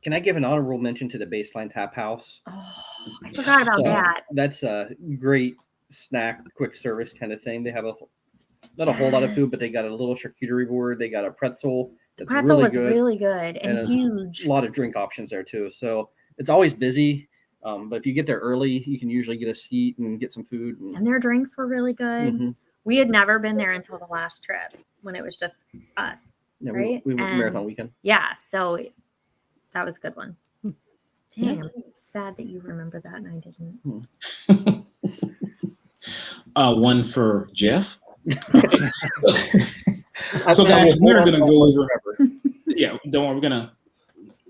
Can I give an honorable mention to the Baseline Tap House? Oh, I forgot about that. That's a great snack, quick service kind of thing. They have not a whole lot of food, but they got a little charcuterie board. They got a pretzel that's Pretzel really was good. really good and huge. A lot of drink options there too. So it's always busy. But if you get there early, you can usually get a seat and get some food. And their drinks were really good. Mm-hmm. We had never been there until the last trip when it was just us. Yeah, right? we went marathon weekend. Yeah, so that was a good one. Dang, I'm sad that you remember that and I didn't. One for Jeff. So guys, we're gonna go over. Yeah, don't worry.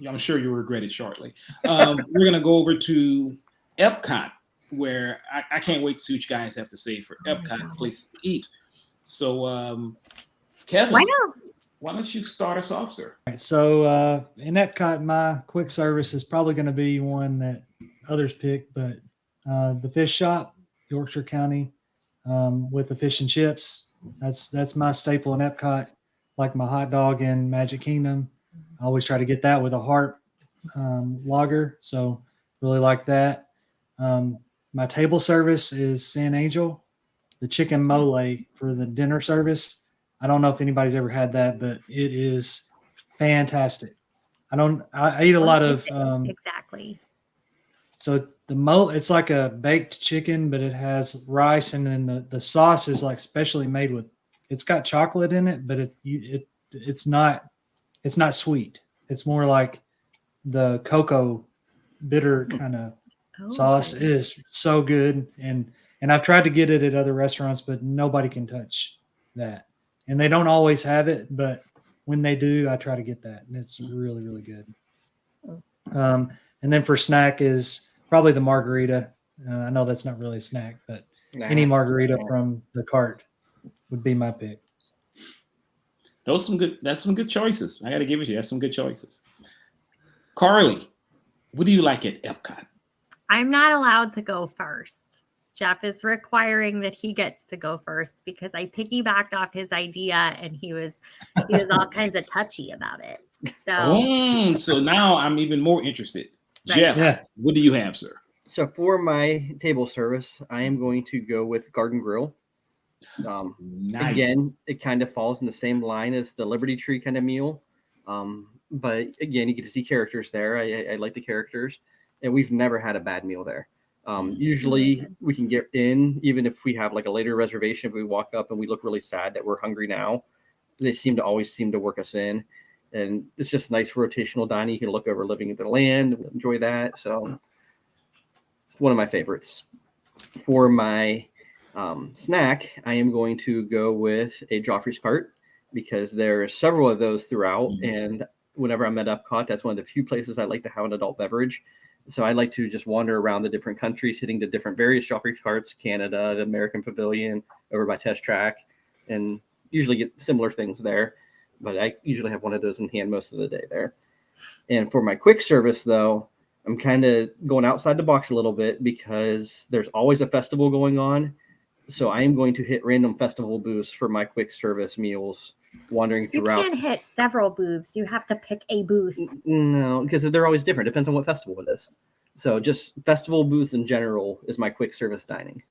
I'm sure you'll regret it shortly. We're gonna go over to Epcot, where I can't wait to see what you guys have to say for Epcot places to eat. So, Kevin, why don't you start us off, sir? All right, so in Epcot, my quick service is probably going to be one that others pick, but the fish shop, Yorkshire County, with the fish and chips. That's my staple in Epcot, like my hot dog in Magic Kingdom. I always try to get that with a heart lager, so really like that. My table service is San Angel, the chicken mole for the dinner service. I don't know if anybody's ever had that, but it is fantastic. I eat a lot of exactly. So the mole, it's like a baked chicken, but it has rice, and then the sauce is like specially made with. It's got chocolate in it, but it's not sweet. It's more like the cocoa bitter kind of sauce. It is so good, and I've tried to get it at other restaurants, but nobody can touch that. And they don't always have it, but when they do, I try to get that, and it's really, really good. And then for snack is probably the margarita. I know that's not really a snack, but any margarita from the cart would be my pick. That's some good choices. I got to give it to you. That's some good choices. Carly, what do you like at Epcot? I'm not allowed to go first. Jeff is requiring that he gets to go first because I piggybacked off his idea and he was all kinds of touchy about it. So now I'm even more interested. Right. Jeff, what do you have, sir? So for my table service, I am going to go with Garden Grill. Nice. Again, it kind of falls in the same line as the Liberty Tree kind of meal. But again, you get to see characters there. I like the characters, and we've never had a bad meal there. Usually we can get in, even if we have like a later reservation. If we walk up and we look really sad that we're hungry now, they always seem to work us in. And it's just nice rotational dining. You can look over Living in the Land, enjoy that. So it's one of my favorites. For my snack, I am going to go with a Joffrey's Cart because there are several of those throughout. And whenever I'm at Epcot, that's one of the few places I like to have an adult beverage. So I like to just wander around the different countries, hitting the different various Joffrey's Carts, Canada, the American Pavilion, over by Test Track, and usually get similar things there. But I usually have one of those in hand most of the day there. And for my quick service, though, I'm kind of going outside the box a little bit because there's always a festival going on. So I am going to hit random festival booths for my quick service meals, wandering throughout. You can't hit several booths. You have to pick a booth. No, because they're always different. Depends on what festival it is. So just festival booths in general is my quick service dining.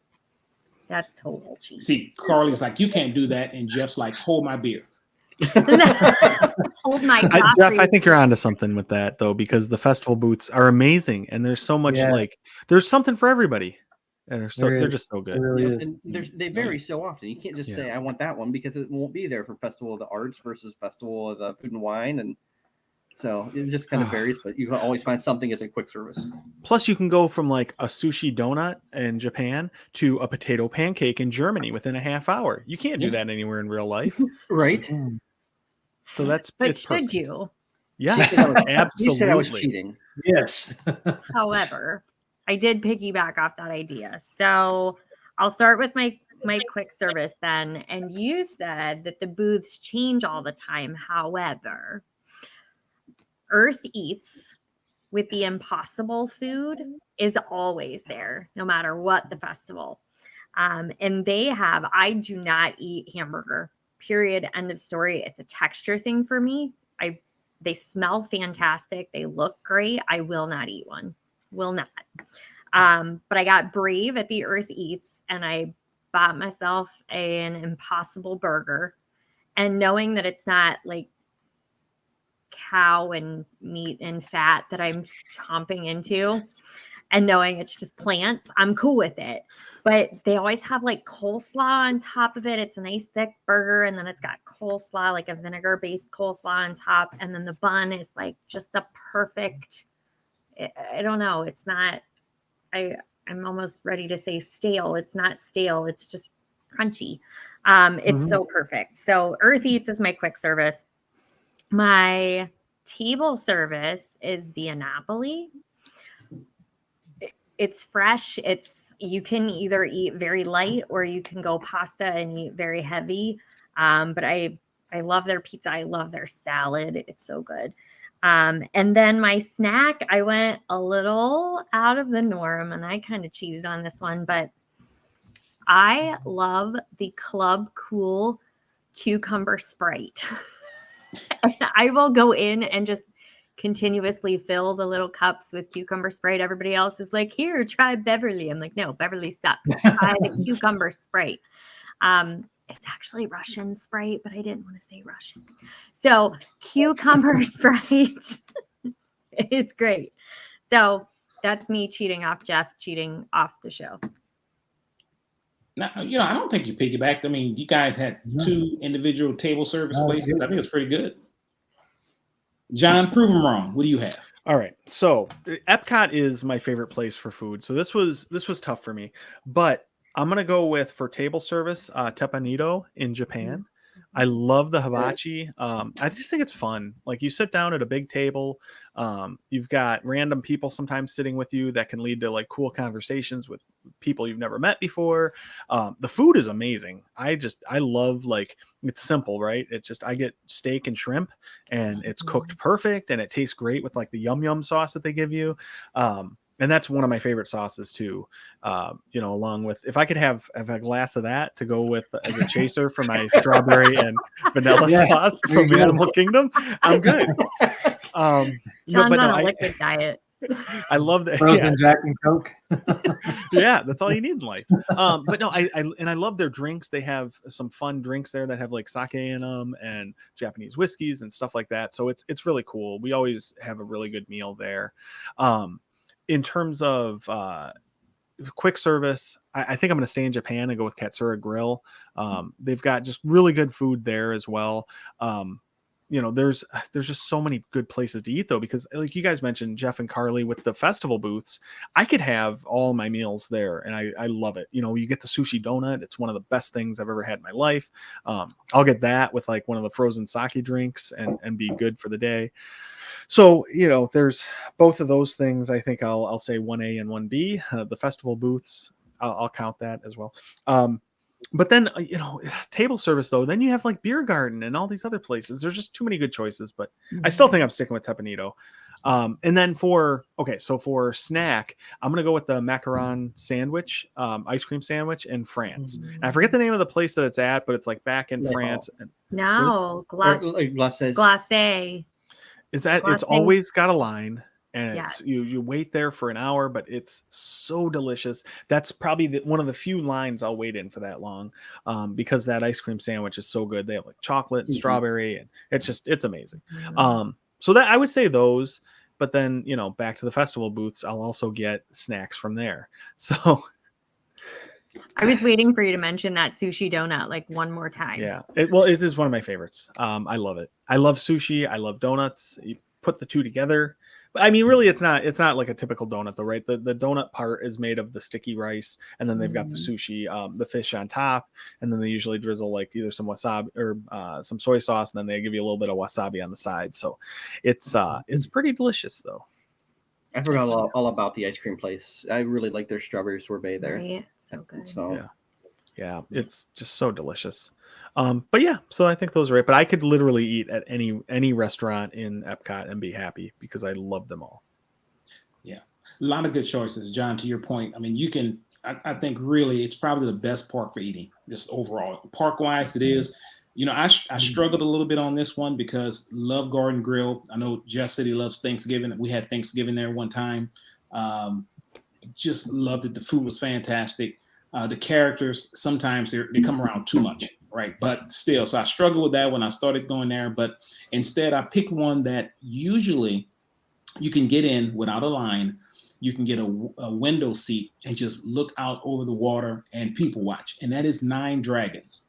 That's total cheap. See, Carly's like, you can't do that. And Jeff's like, hold my beer. Hold my Jeff, I think you're onto something with that, though, because the festival booths are amazing. And there's so much there's something for everybody. And they're just so good. Really is. And they vary so often. You can't just say I want that one because it won't be there for Festival of the Arts versus Festival of the Food and Wine, and so it just kind of varies. But you can always find something as a quick service. Plus, you can go from like a sushi donut in Japan to a potato pancake in Germany within a half hour. You can't do that anywhere in real life, right? So that's but should perfect. you? Yeah, absolutely. You said I was cheating. Yes. However, I did piggyback off that idea. So I'll start with my quick service then. And you said that the booths change all the time. However, Earth Eats with the Impossible food is always there, no matter what the festival. And I do not eat hamburger, period, end of story. It's a texture thing for me. They smell fantastic. They look great. I will not eat one. Will not. But I got brave at the Earth Eats and I bought myself an Impossible burger. And knowing that it's not like cow and meat and fat that I'm chomping into, and knowing it's just plants, I'm cool with it. But they always have like coleslaw on top of it. It's a nice thick burger. And then it's got coleslaw, like a vinegar-based coleslaw on top. And then the bun is like just the perfect, I don't know. It's not, I'm almost ready to say stale. It's not stale. It's just crunchy. It's so perfect. So Earth Eats is my quick service. My table service is Via Napoli. It's fresh. You can either eat very light or you can go pasta and eat very heavy. But I love their pizza. I love their salad. It's so good. And then my snack, I went a little out of the norm and I kind of cheated on this one, but I love the Club Cool cucumber Sprite. I will go in and just continuously fill the little cups with cucumber Sprite. Everybody else is like, here, try Beverly. I'm like, no, Beverly sucks. Try the cucumber Sprite. It's actually Russian Sprite, but I didn't want to say Russian. So cucumber Sprite, it's great. So that's me cheating off Jeff, cheating off the show. Now, I don't think you piggybacked. I mean, you guys had two individual table service places. I think it's pretty good. John, prove them wrong. What do you have? All right. So Epcot is my favorite place for food. So this was tough for me, but I'm going to go with, for table service, Teppanyaki in Japan. I love the hibachi. I just think it's fun. Like, you sit down at a big table. You've got random people sometimes sitting with you that can lead to like cool conversations with people you've never met before. The food is amazing. I love, like, it's simple, right? It's just, I get steak and shrimp and it's cooked perfect and it tastes great with like the yum yum sauce that they give you. And that's one of my favorite sauces too. Along with, if I could have a glass of that to go with as a chaser for my strawberry and vanilla sauce from Animal Kingdom, I'm good. John's on a liquid diet. I love that. Frozen Jack and Coke. Yeah, that's all you need in life. But no, I love their drinks. They have some fun drinks there that have like sake in them and Japanese whiskeys and stuff like that. So it's really cool. We always have a really good meal there. In terms of quick service. I think I'm going to stay in Japan and go with Katsura Grill. They've got just really good food there as well. There's just so many good places to eat though, because like you guys mentioned, Jeff and Carly, with the festival booths, I could have all my meals there and I love it. You get the sushi donut. It's one of the best things I've ever had in my life. I'll get that with like one of the frozen sake drinks and be good for the day. So, there's both of those things. I think I'll say 1A and 1B, the festival booths. I'll count that as well. But then, table service, though, then you have like Beer Garden and all these other places. There's just too many good choices, but I still think I'm sticking with Tepanito. And then for snack, I'm going to go with the macaron sandwich, ice cream sandwich in France. And I forget the name of the place that it's at, but it's like back in France. No, glacé. Is that it's always got a line. And it's you wait there for an hour, but it's so delicious. That's probably one of the few lines I'll wait in for that long, because that ice cream sandwich is so good. They have like chocolate and strawberry, and it's amazing. So that I would say those, but then back to the festival booths, I'll also get snacks from there. So I was waiting for you to mention that sushi donut like one more time. Yeah, it is one of my favorites. I love it. I love sushi. I love donuts. You put the two together. I mean, really, it's not like a typical donut, though, right? The donut part is made of the sticky rice, and then they've got the sushi, the fish on top, and then they usually drizzle like either some wasabi or some soy sauce, and then they give you a little bit of wasabi on the side. So it's pretty delicious, though. I forgot all about the ice cream place. I really like their strawberry sorbet there. Right. So good. So yeah, it's just so delicious. But yeah, so I think those are it. But I could literally eat at any restaurant in Epcot and be happy because I love them all. Yeah, a lot of good choices, John. To your point, I mean, you can. I think really it's probably the best park for eating, just overall. Park wise, it is. I struggled a little bit on this one because love Garden Grill. I know Jeff said he loves Thanksgiving. We had Thanksgiving there one time. Just loved it. The food was fantastic. The characters sometimes they come around too much. Right. But still, so I struggled with that when I started going there. But instead, I picked one that usually you can get in without a line. You can get a window seat and just look out over the water and people watch. And that is Nine Dragons.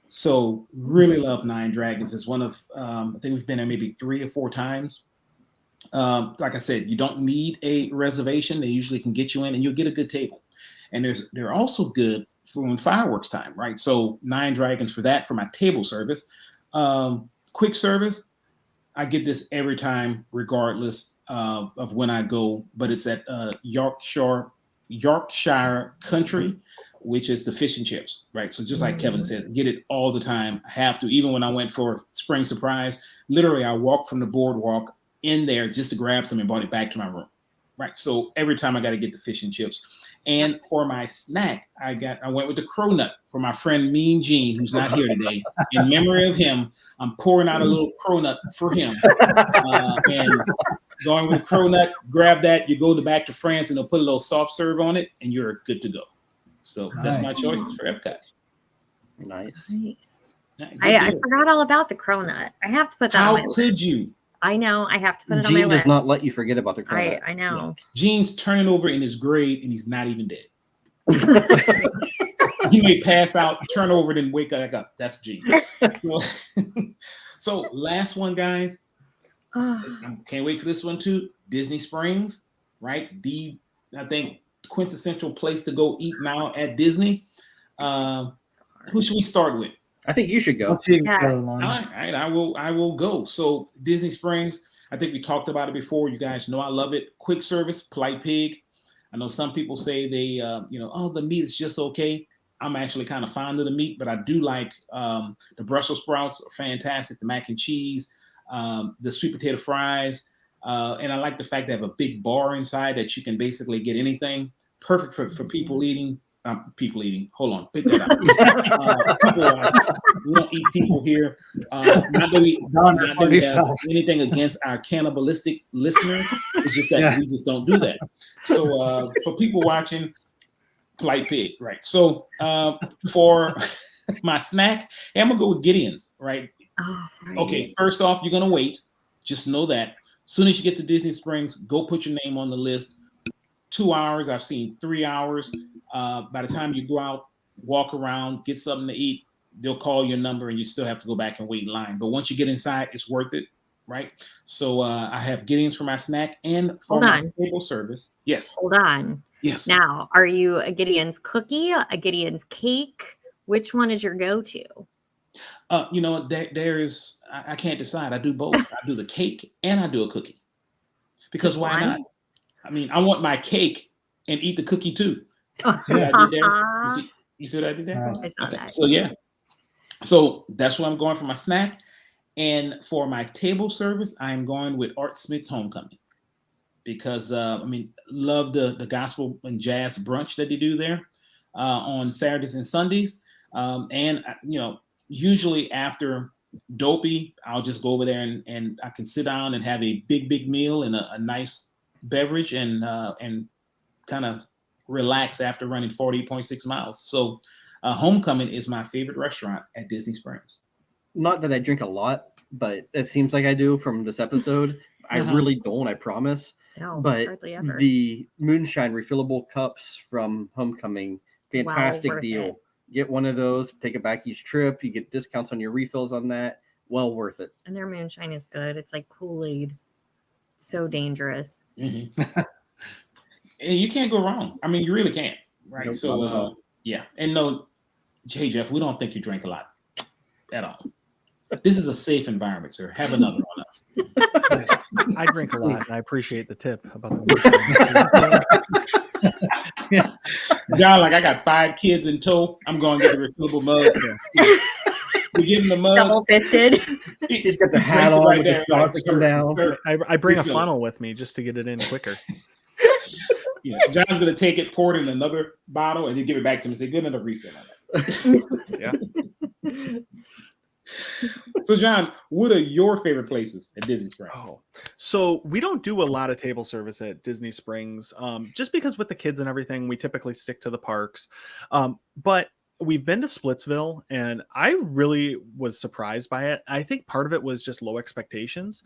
So really love Nine Dragons. It's one of, I think we've been there maybe 3 or 4 times. Like I said, you don't need a reservation. They usually can get you in and you'll get a good table. And they're also good for when fireworks time, right? So Nine Dragons for that, for my table service. Quick service, I get this every time, regardless of when I go, but it's at Yorkshire Country, which is the fish and chips, right? So just like Kevin said, get it all the time. I have to, even when I went for Spring Surprise, literally I walked from the boardwalk in there just to grab some and brought it back to my room. Right. So every time I got to get the fish and chips. And for my snack, I went with the cronut for my friend Mean Gene, who's not here today. In memory of him, I'm pouring out a little cronut for him. And going with cronut, grab that, you go back to France and they'll put a little soft serve on it and you're good to go. So that's my choice for Epcot. Nice. I forgot all about the cronut. I have to put that on my list. How could you? I know. I have to put it Gene on my list. does not let you forget about the cronut. I know. Yeah. Gene's turning over in his grave and he's not even dead. He may pass out, turn over, then wake back up. That's Gene. So last one, guys. Can't wait for this one too. Disney Springs, right? I think quintessential place to go eat now at Disney. Who should we start with? I think you should go. All right, I will go. So Disney Springs, I think we talked about it before. You guys know I love it. Quick service, Polite Pig. I know some people say they, the meat is just okay. I'm actually kind of fond of the meat, but I do like the Brussels sprouts are fantastic. The mac and cheese, the sweet potato fries, and I like the fact they have a big bar inside that you can basically get anything. Perfect for people eating. People eating. Hold on, pick that up. We don't eat people here. Not that we have anything against our cannibalistic listeners. It's just that we just don't do that. So for people watching, Polite Pig, right? So for my snack, I'm gonna go with Gideon's, right? Oh, right. Okay, first off, you're gonna wait. Just know that. As soon as you get to Disney Springs, go put your name on the list. 2 hours. I've seen 3 hours. By the time you go out, walk around, get something to eat, they'll call your number and you still have to go back and wait in line. But once you get inside, it's worth it, right? So I have Gideon's for my snack and for my table service. Yes. Hold on. Yes. Now, are you a Gideon's cookie, a Gideon's cake? Which one is your go-to? You know, I can't decide. I do both. I do the cake and I do a cookie. Because why not? I mean, I want my cake and eat the cookie too. See what I did there? You see what I did there? Okay. So yeah. So that's what I'm going for my snack. And for my table service, I'm going with Art Smith's Homecoming. Because I mean, love the gospel and jazz brunch that they do there on Saturdays and Sundays. And you know, usually after Dopey, I'll just go over there and I can sit down and have a big meal and a nice beverage and kind of relax after running 40.6 miles. So Homecoming is my favorite restaurant at Disney Springs. Not that I drink a lot, but it seems like I do from this episode. I really don't, I promise. No, but hardly ever. The moonshine refillable cups from Homecoming, fantastic deal. Get one of those, take it back each trip. You get discounts on your refills on that. Well worth it. And their moonshine is good. It's like Kool-Aid. So dangerous. And you can't go wrong. I mean, you really can't. Right. Nope, so yeah. And no, hey Jeff, we don't think you drink a lot at all. This is a safe environment, sir. Have another on us. I drink a lot, and I appreciate the tip about the John, like I got 5 kids in tow. I'm going to get the refillable mug. We give him the mug. Double fisted. He's got the hat on right there. Come down. I bring a funnel with me just to get it in quicker. Yeah, John's gonna take it, pour it in another bottle, and then give it back to him and say, "Good enough refill on that." Yeah. So, John, what are your favorite places at Disney Springs? So we don't do a lot of table service at Disney Springs, just because with the kids and everything, we typically stick to the parks. But we've been to Splitsville, and I really was surprised by it. I think part of it was just low expectations.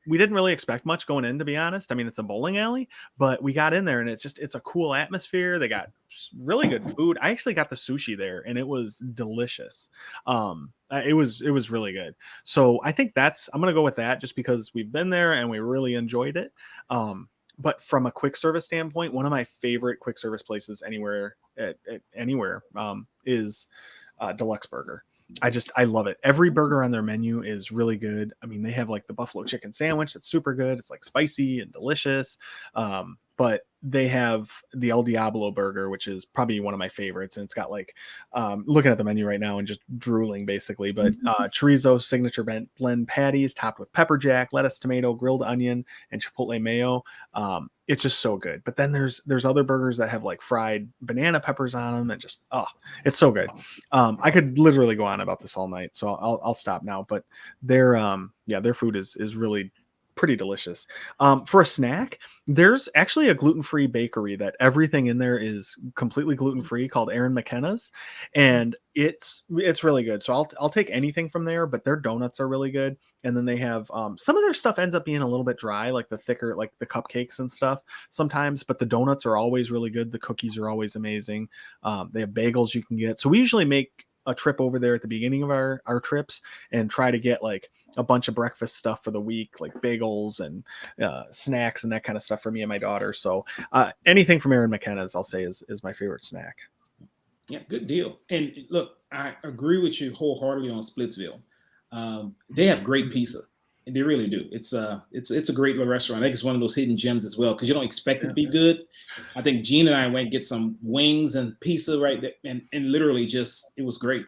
We didn't really expect much going in, to be honest. I mean, it's a bowling alley, but we got in there, and it's a cool atmosphere. They got really good food. I actually got the sushi there, and it was delicious. It was really good. So I think I'm going to go with that just because we've been there and we really enjoyed it. But from a quick service standpoint, one of my favorite quick service places anywhere is Deluxe Burger. I love it. Every burger on their menu is really good. I mean, they have like the buffalo chicken sandwich that's super good. It's like spicy and delicious. But they have the El Diablo burger, which is probably one of my favorites. And it's got like, looking at the menu right now and just drooling basically, but chorizo signature blend patties topped with pepper jack, lettuce, tomato, grilled onion, and chipotle mayo. It's just so good. But then there's other burgers that have like fried banana peppers on them and just, it's so good. I could literally go on about this all night, so I'll stop now. But their food is really pretty delicious. For a snack, there's actually a gluten-free bakery that everything in there is completely gluten-free called Aaron McKenna's, and it's really good. So I'll take anything from there, but their donuts are really good. And then they have some of their stuff ends up being a little bit dry, like the thicker, like the cupcakes and stuff sometimes, but the donuts are always really good. The cookies are always amazing. They have bagels you can get. So we usually make a trip over there at the beginning of our trips and try to get like a bunch of breakfast stuff for the week, like bagels and snacks and that kind of stuff for me and my daughter. So anything from Aaron McKenna's, I'll say is my favorite snack. Yeah, good deal. And look, I agree with you wholeheartedly on Splitsville. They have great pizza. And they really do. It's a great little restaurant. I think it's one of those hidden gems as well, because you don't expect it to be good. I think Gene and I went and get some wings and pizza right there, and literally just it was great.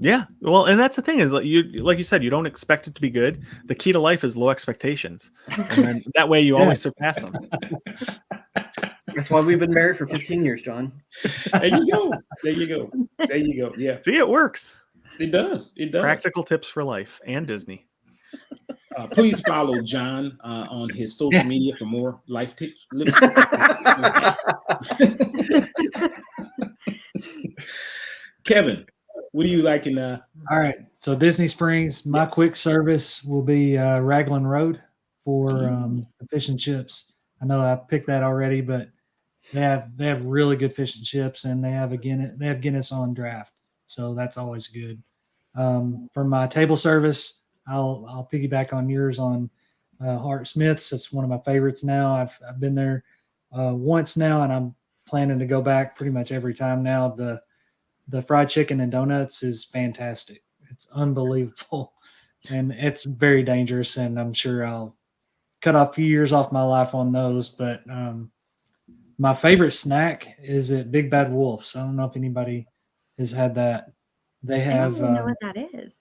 Yeah, well, and that's the thing is like you said, you don't expect it to be good. The key to life is low expectations, and then that way you always surpass them. That's why we've been married for 15 years, John. There you go. There you go. There you go. Yeah. See, it works. It does. It does. Practical tips for life and Disney. Please follow John on his social media for more life tips. Kevin, what do you like in All right. So Disney Springs, my quick service will be Raglan Road for the fish and chips. I know I picked that already, but They have really good fish and chips, and they have Guinness on draft, so that's always good. For my table service, I'll piggyback on yours on Hart Smith's. It's one of my favorites now. I've been there once now, and I'm planning to go back pretty much every time now. The fried chicken and donuts is fantastic. It's unbelievable, and it's very dangerous. And I'm sure I'll cut off a few years off my life on those. But my favorite snack is at Big Bad Wolf's. I don't know if anybody has had that. They I have don't even know what that is.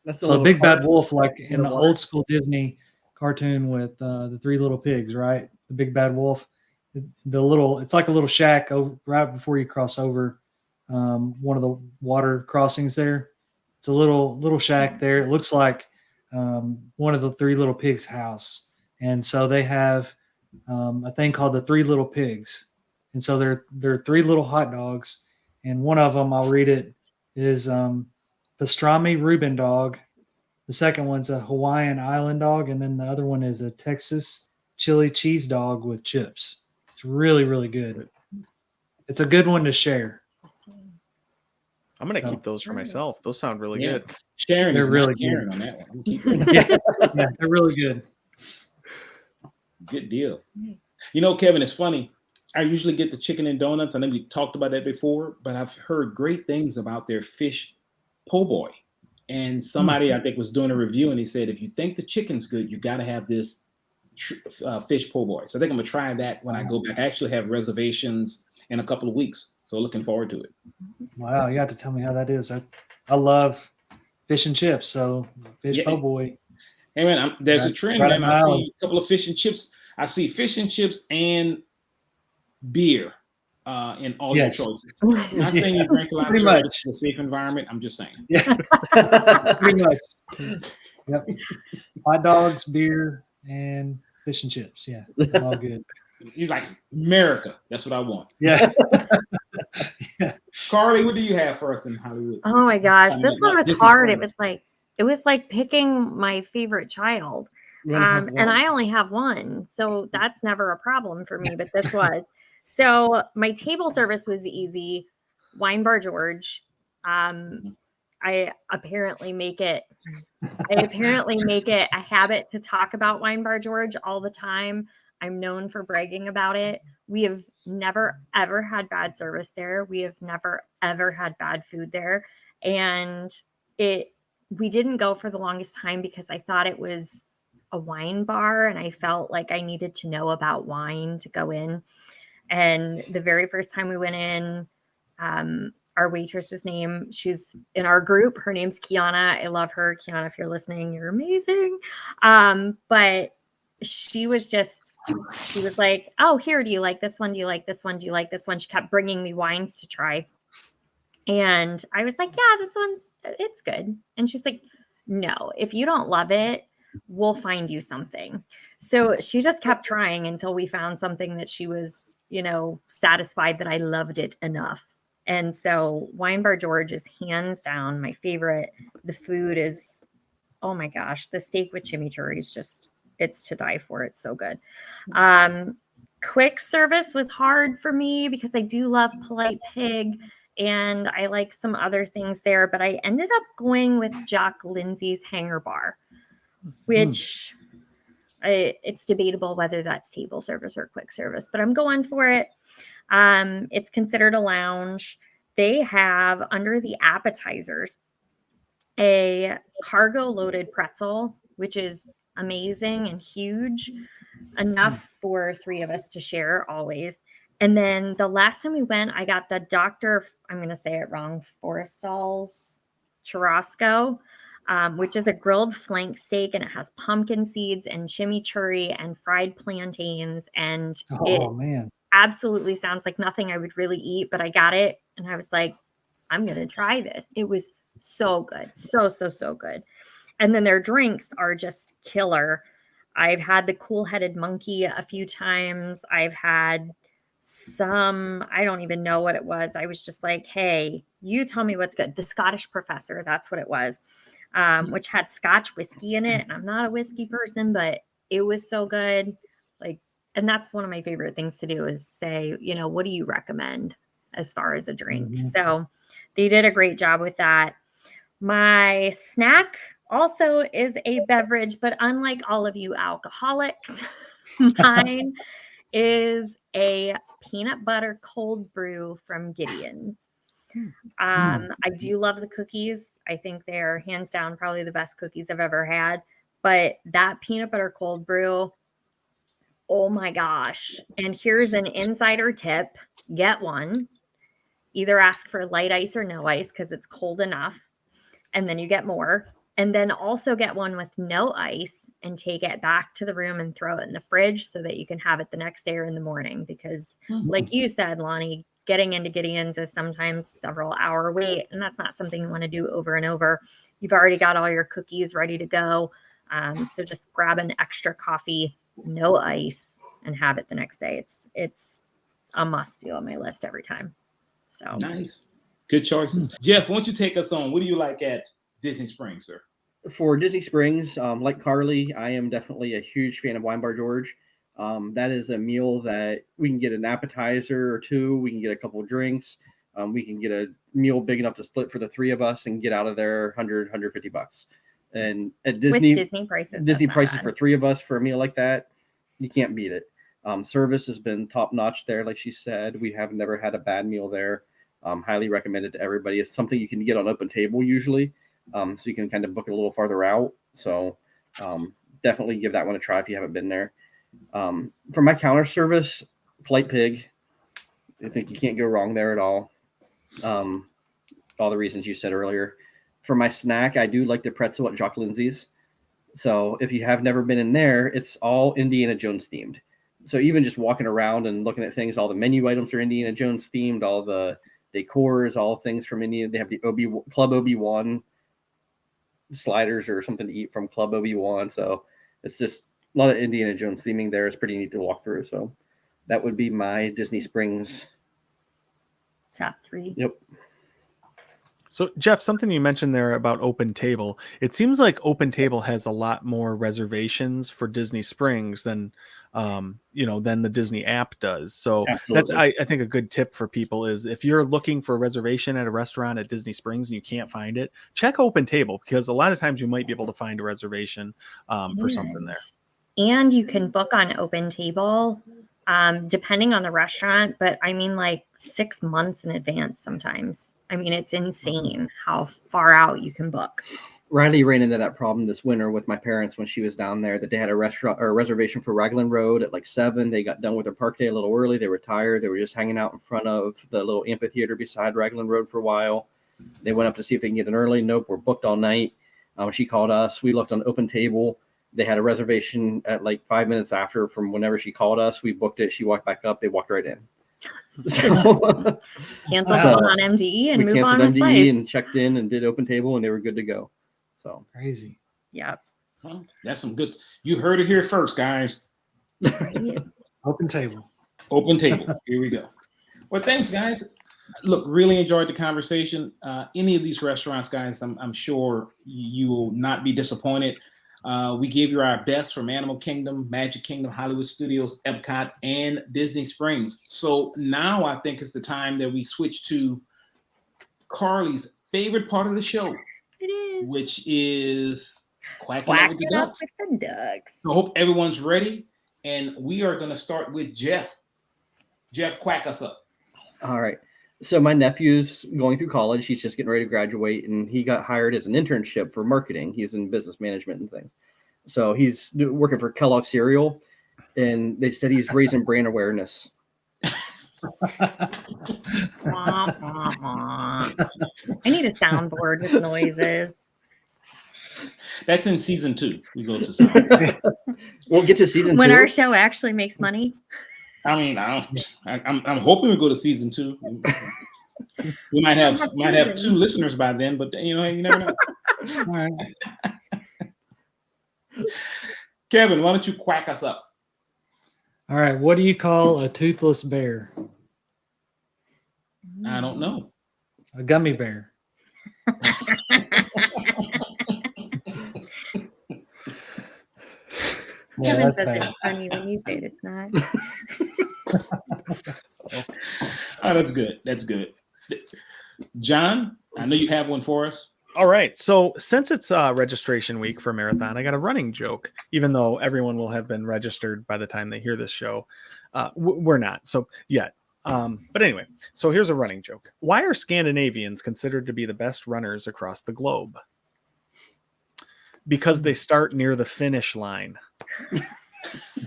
That's the so little Big Bad carton Wolf, like in in the the water. old school Disney cartoon with the Three Little Pigs, right? The Big Bad Wolf. It's like a little shack right before you cross over one of the water crossings there. It's a little shack there. It looks like one of the Three Little Pigs' house, and so they have a thing called the Three Little Pigs, and so they're three little hot dogs, and one of them, I'll read it, is pastrami Reuben dog. The second one's a Hawaiian island dog, and then the other one is a Texas chili cheese dog with chips. It's really, really good. It's a good one to share. I'm gonna So- keep those for myself. Those sound really Yeah. good. Sharon They're is really not Karen good. on that one. I'm keeping Yeah, they're really good. good deal. You know, Kevin, it's funny. I usually get the chicken and donuts. I know we talked about that before, but I've heard great things about their fish po' boy. And somebody I think was doing a review, and he said, if you think the chicken's good, you got to have this fish po' boy. So I think I'm gonna try that when I go back. I actually have reservations in a couple of weeks, so looking forward to it. Wow, you have to tell me how that is. I love fish and chips, so fish Yeah. po' boy. Hey man, there's a Right- trend, right man. up I my see alley. a couple of fish and chips. I see fish and chips and beer in all Yes. your choices. I'm not saying you drink a lot, Pretty sir. much. This is a safe environment. I'm just saying. Yeah, pretty much. Yep. Hot dogs, beer, and fish and chips. Yeah, all good. He's like, America. That's what I want. Yeah. Carly, what do you have for us in Hollywood? Oh my gosh, I mean, this one was this is hard. famous. It was like picking my favorite child. You only have And one. I only have one, so that's never a problem for me, but this was. So my table service was easy. Wine Bar George. I apparently make it a habit to talk about Wine Bar George all the time. I'm known for bragging about it. We have never ever had bad service there. We have never ever had bad food there. And we didn't go for the longest time because I thought it was a wine bar and I felt like I needed to know about wine to go in. And the very first time we went in, our waitress's name, she's in our group. Her name's Kiana. I love her. Kiana, if you're listening, you're amazing. But she was like, oh, here, do you like this one? Do you like this one? Do you like this one? She kept bringing me wines to try. And I was like, yeah, it's good. And she's like, no, if you don't love it, we'll find you something. So she just kept trying until we found something that she was, satisfied that I loved it enough. And so Wine Bar George is hands down my favorite. The food is, oh my gosh, the steak with chimichurri is just, it's to die for. It's so good. Quick service was hard for me because I do love Polite Pig and I like some other things there, but I ended up going with Jock Lindsay's Hanger Bar, which it's debatable whether that's table service or quick service, but I'm going for it. It's considered a lounge. They have under the appetizers a cargo loaded pretzel, which is amazing and huge, enough for 3 of us to share always. And then the last time we went, I got the I'm going to say it wrong, Forrestal's churrasco, which is a grilled flank steak, and it has pumpkin seeds and chimichurri and fried plantains. And Man. absolutely sounds like nothing I would really eat, but I got it. And I was like, I'm going to try this. It was so good. So good. And then their drinks are just killer. I've had the Cool Headed Monkey a few times. I've had I don't even know what it was. I was just like, hey, you tell me what's good. The Scottish Professor, that's what it was, which had Scotch whiskey in it. And I'm not a whiskey person, but it was so good. Like And that's one of my favorite things to do is say, you know, what do you recommend as far as a drink? Mhm. So they did a great job with that. My snack also is a beverage, but unlike all of you alcoholics, mine is a peanut butter cold brew from Gideon's. I do love the cookies. I think they're hands down probably the best cookies I've ever had. But that peanut butter cold brew, oh my gosh. And here's an insider tip. Get one. Either ask for light ice or no ice because it's cold enough. And then you get more. And then also get one with no ice and take it back to the room and throw it in the fridge so that you can have it the next day or in the morning. Because like you said, Lonnie, getting into Gideon's is sometimes several hour wait. And that's not something you want to do over and over. You've already got all your cookies ready to go. So just grab an extra coffee, no ice, and have it the next day. It's a must do on my list every time. So Nice. Good choices. Jeff, why don't you take us on? What do you like at Disney Springs, sir? For Disney Springs, like Carly, I am definitely a huge fan of Wine Bar George. That is a meal that we can get an appetizer or two. We can get a couple of drinks. We can get a meal big enough to split for the three of us and get out of there $150. And at Disney, with Disney prices for three of us for a meal like that, you can't beat it. Service has been top notch there. Like she said, we have never had a bad meal there. Highly recommended to everybody. It's something you can get on Open Table usually. So you can kind of book it a little farther out. So definitely give that one a try if you haven't been there. For my counter service, Polite Pig. I think you can't go wrong there at all. All the reasons you said earlier. For my snack, I do like the pretzel at Jock Lindsay's. So if you have never been in there, it's all Indiana Jones themed. So even just walking around and looking at things, all the menu items are Indiana Jones themed, all the decors, all things from Indiana. They have the Club Obi-Wan sliders or something to eat from Club Obi-Wan. So it's just a lot of Indiana Jones theming there. It's pretty neat to walk through. So that would be my Disney Springs top 3. Yep. So Jeff, something you mentioned there about Open Table. It seems like Open Table has a lot more reservations for Disney Springs than than the Disney app does. So Absolutely. that's I think a good tip for people is if you're looking for a reservation at a restaurant at Disney Springs and you can't find it, check Open Table because a lot of times you might be able to find a reservation for something there. And you can book on Open Table depending on the restaurant, but I mean like 6 months in advance sometimes. I mean, it's insane how far out you can book. Riley ran into that problem this winter with my parents when she was down there, that they had a restaurant or a reservation for Raglan Road at like 7. They got done with their park day a little early. They were tired. They were just hanging out in front of the little amphitheater beside Raglan Road for a while. They went up to see if they can get in early. Nope, we're booked all night. She called us. We looked on Open Table. They had a reservation at like 5 minutes after from whenever she called us. We booked it. She walked back up. They walked right in. Cancel on MDE and we move canceled on with MDE life. and checked in and did Open Table, and they were good to go. So crazy. Yep. Well, that's some good. You heard it here first, guys. Open Table. Open Table. Here we go. Well, thanks, guys. Look, really enjoyed the conversation. Any of these restaurants, guys, I'm sure you will not be disappointed. We gave you our best from Animal Kingdom, Magic Kingdom, Hollywood Studios, Epcot, and Disney Springs. So now I think it's the time that we switch to Carly's favorite part of the show, It is. which is Quacking Quack Up with the it up Ducks. with the ducks. So I hope everyone's ready, and we are going to start with Jeff. Jeff, quack us up. all right. So my nephew's going through college. He's just getting ready to graduate, and he got hired as an internship for marketing. He's in business management and things. So he's working for Kellogg Cereal, and they said he's raising brand awareness. Wah, wah, wah. I need a soundboard with noises. That's in season 2. We go to season. We'll get to season 2. When our show actually makes money. I mean, I'm hoping we go to season 2. We might have 2 listeners by then, but you never know. All right. Kevin, why don't you quack us up? All right. What do you call a toothless bear? I don't know. A gummy bear. Yeah, Kevin that's says bad. it's funny when you say it's not. Oh, that's good. That's good. John, I know you have one for us. All right. So since it's registration week for Marathon, I got a running joke, even though everyone will have been registered by the time they hear this show. We're not. So yet. But anyway, so here's a running joke. Why are Scandinavians considered to be the best runners across the globe? Because they start near the finish line.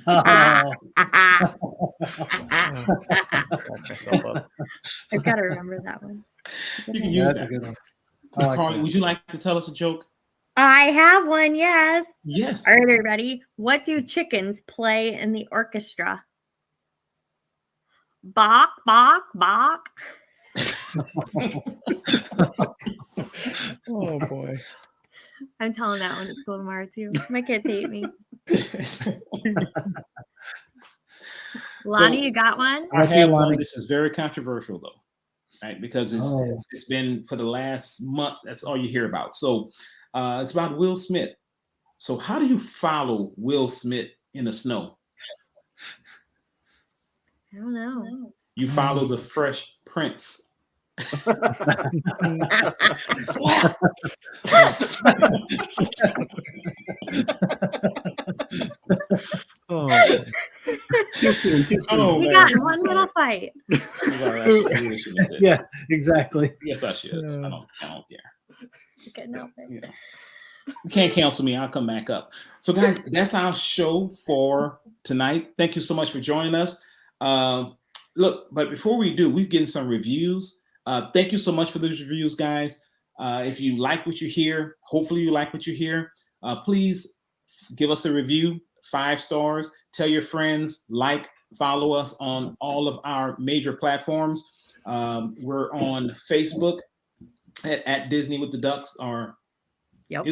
Oh, I've Crack myself up. got to remember that one. You can yeah, use that's a that. good one. I like Carly, that. would you like to tell us a joke? I have one, yes. Yes. All right, everybody. What do chickens play in the orchestra? Bok, bok, bok. Oh boy. I'm telling that one at school tomorrow, too. My kids hate me. Lonnie, you got one? I Okay, have one. Lonnie. This is very controversial, though, right? Because it's been for the last month. That's all you hear about. So it's about Will Smith. So how do you follow Will Smith in the snow? I don't know. You follow the Fresh Prince. Oh, Too soon. Oh, We man. got in one little fight. Well, I really shouldn't have said that. Yeah, exactly. Yes, I should. I don't care. Couldn't help it. You know, you can't cancel me. I'll come back up. So, guys, that's our show for tonight. Thank you so much for joining us. Look, but before we do, we've getting some reviews. Thank you so much for those reviews, guys. If you like what you hear, hopefully you like what you hear. Please give us a review, 5 stars. Tell your friends, follow us on all of our major platforms. We're on Facebook at Disney with the Ducks, or Yep.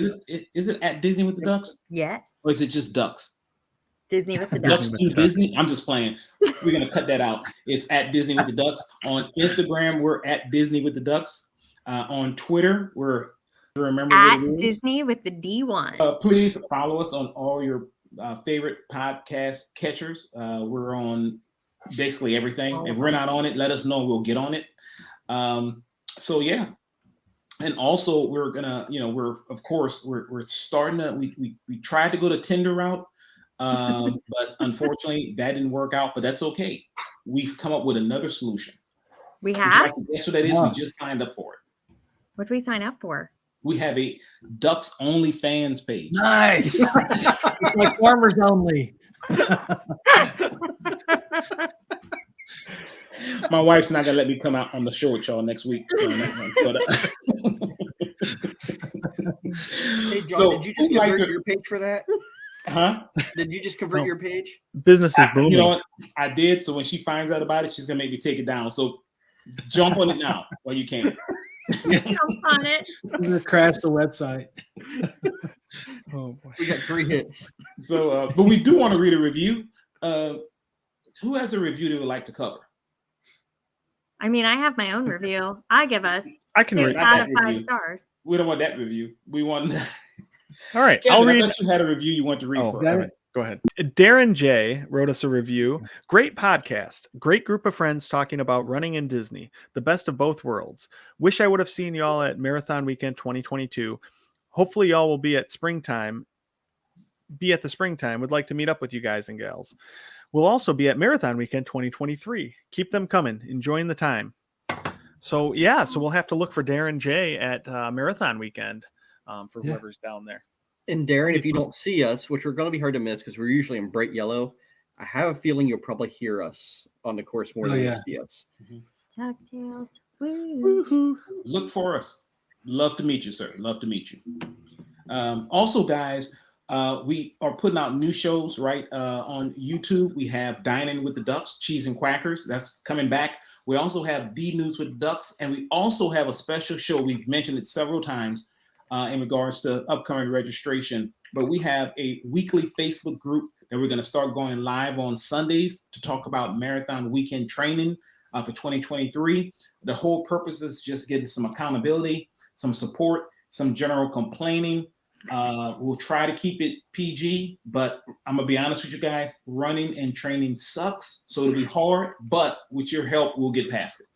is it at Disney with the Ducks, Yes. or is it just Ducks? Disney with the Disney ducks. with Do the Ducks. Disney? I'm just playing. We're gonna cut that out. It's at Disney with the Ducks. On Instagram, we're at Disney with the Ducks. On Twitter, we're remember At what it is. Disney with the D1. Please follow us on all your favorite podcast catchers. We're on basically everything. If we're not on it, let us know. We'll get on it. So yeah. And also we're gonna, we're starting to we tried to go the Tinder route, but unfortunately that didn't work out. But that's okay. We've come up with another solution. We Would you have? like to guess what that is? Yeah. We just signed up for it. What did we sign up for? We have a Ducks Only fans page. Nice. It's like farmers only. My wife's not gonna let me come out on the show with y'all next week. So Hey, John, So, did you just who like convert to- your page for that? huh? Did you just convert No. your page? Business is booming. You know what? I did. So when she finds out about it, she's gonna make me take it down. So jump on it now while you can. Jump on it. I'm gonna crash the website. Oh boy. We got 3 hits. So, but we do want to read a review. Who has a review they would like to cover? I mean, I have my own review. I give us I can 6 read out that of 5 review. stars. We don't want that review. We want. All right. Kevin, I'll read. I thought you had a review you want to read Oh, for got us. all right. Go ahead. Darren J wrote us a review. Great podcast. Great group of friends talking about running in Disney. The best of both worlds. Wish I would have seen y'all at Marathon Weekend 2022. Hopefully y'all will be at springtime. Would like to meet up with you guys and gals. We'll also be at Marathon Weekend 2023. Keep them coming. Enjoying the time. So yeah, so we'll have to look for Darren J at Marathon Weekend for Yeah. whoever's down there. And Darren, if you don't see us, which we're going to be hard to miss because we're usually in bright yellow, I have a feeling you'll probably hear us on the course more than yeah. you see us. DuckTales. Woo. Woohoo. Look for us. Love to meet you, sir. Love to meet you. Also, guys, we are putting out new shows right on YouTube. We have Dining with the Ducks, Cheese and Quackers. That's coming back. We also have D News with the Ducks, and we also have a special show. We've mentioned it several times in regards to upcoming registration. But we have a weekly Facebook group that we're going to start going live on Sundays to talk about marathon weekend training for 2023. The whole purpose is just getting some accountability, some support, some general complaining We'll try to keep it PG, but I'm gonna be honest with you guys. Running and training sucks, so it'll be hard. But with your help, we'll get past it.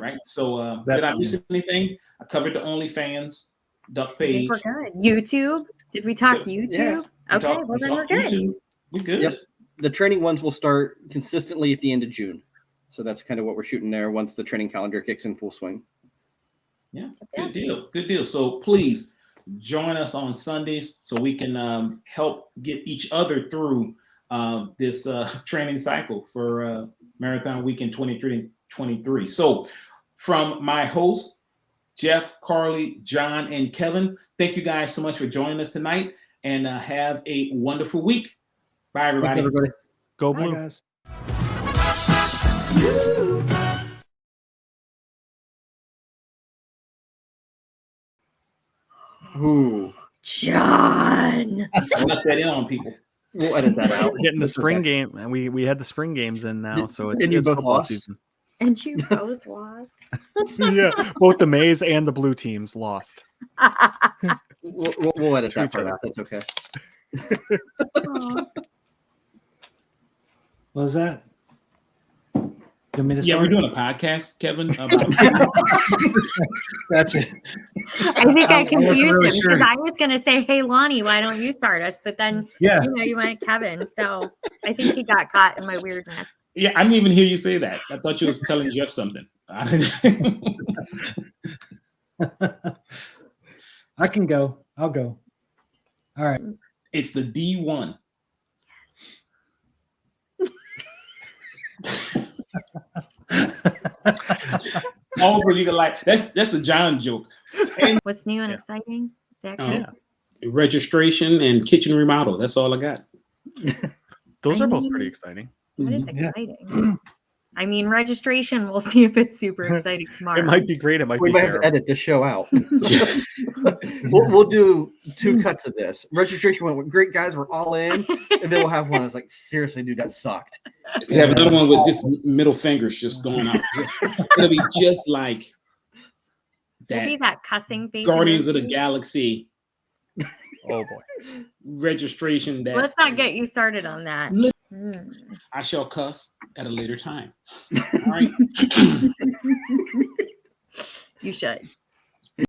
Right. So, did I miss anything? I covered the OnlyFans, Duck I think page. we're good. YouTube? Did we talk YouTube? Yeah. Okay, well then we're good. YouTube. We're good. Yep. The training ones will start consistently at the end of June. So that's kind of what we're shooting there once the training calendar kicks in full swing. Yeah, good deal. Good deal. So please join us on Sundays so we can help get each other through this training cycle for Marathon Weekend 23. So from my hosts, Jeff, Carly, John, and Kevin, thank you guys so much for joining us tonight, and have a wonderful week. Bye, everybody. Thanks, everybody. Go Bye, blue. guys. Ooh. John. Snuck that in on people. We'll edit that out. We're getting the That's spring okay. game, and we had the spring games in now, so it's, And you it's both football lost? season. And you both lost. Yeah, both the maize and the blue teams lost. We'll edit To that each part other. out. That's okay. Aw. What was that? You want me to Yeah, start? we're doing a podcast, Kevin. That's it. I think I I wasn't confused really him sure. because I was going to say, hey, Lonnie, why don't you start us? But then, Yeah. you went Kevin. So I think he got caught in my weirdness. Yeah, I didn't even hear you say that. I thought you was telling Jeff something. I can go. I'll go. All right. It's the D1. Also, you can like that's a John joke. What's new and Yeah. exciting? Jack? Oh, registration and kitchen remodel. That's all I got. Those I are both mean- pretty exciting. That is Yeah. exciting. I mean, registration, we'll see if it's super exciting tomorrow. It might be great. It might We be might have to terrible. edit this show out. we'll do 2 cuts of this. Registration went great, guys. We're all in, and then we'll have one. I was like, seriously, dude, that sucked. You have another one with just middle fingers just going out. It'll be just like It'll be that that cussing face. Guardians of the emoji. Galaxy Oh boy. registration that Let's not get you started on that. Li- Hmm. I shall cuss at a later time. All right. You should.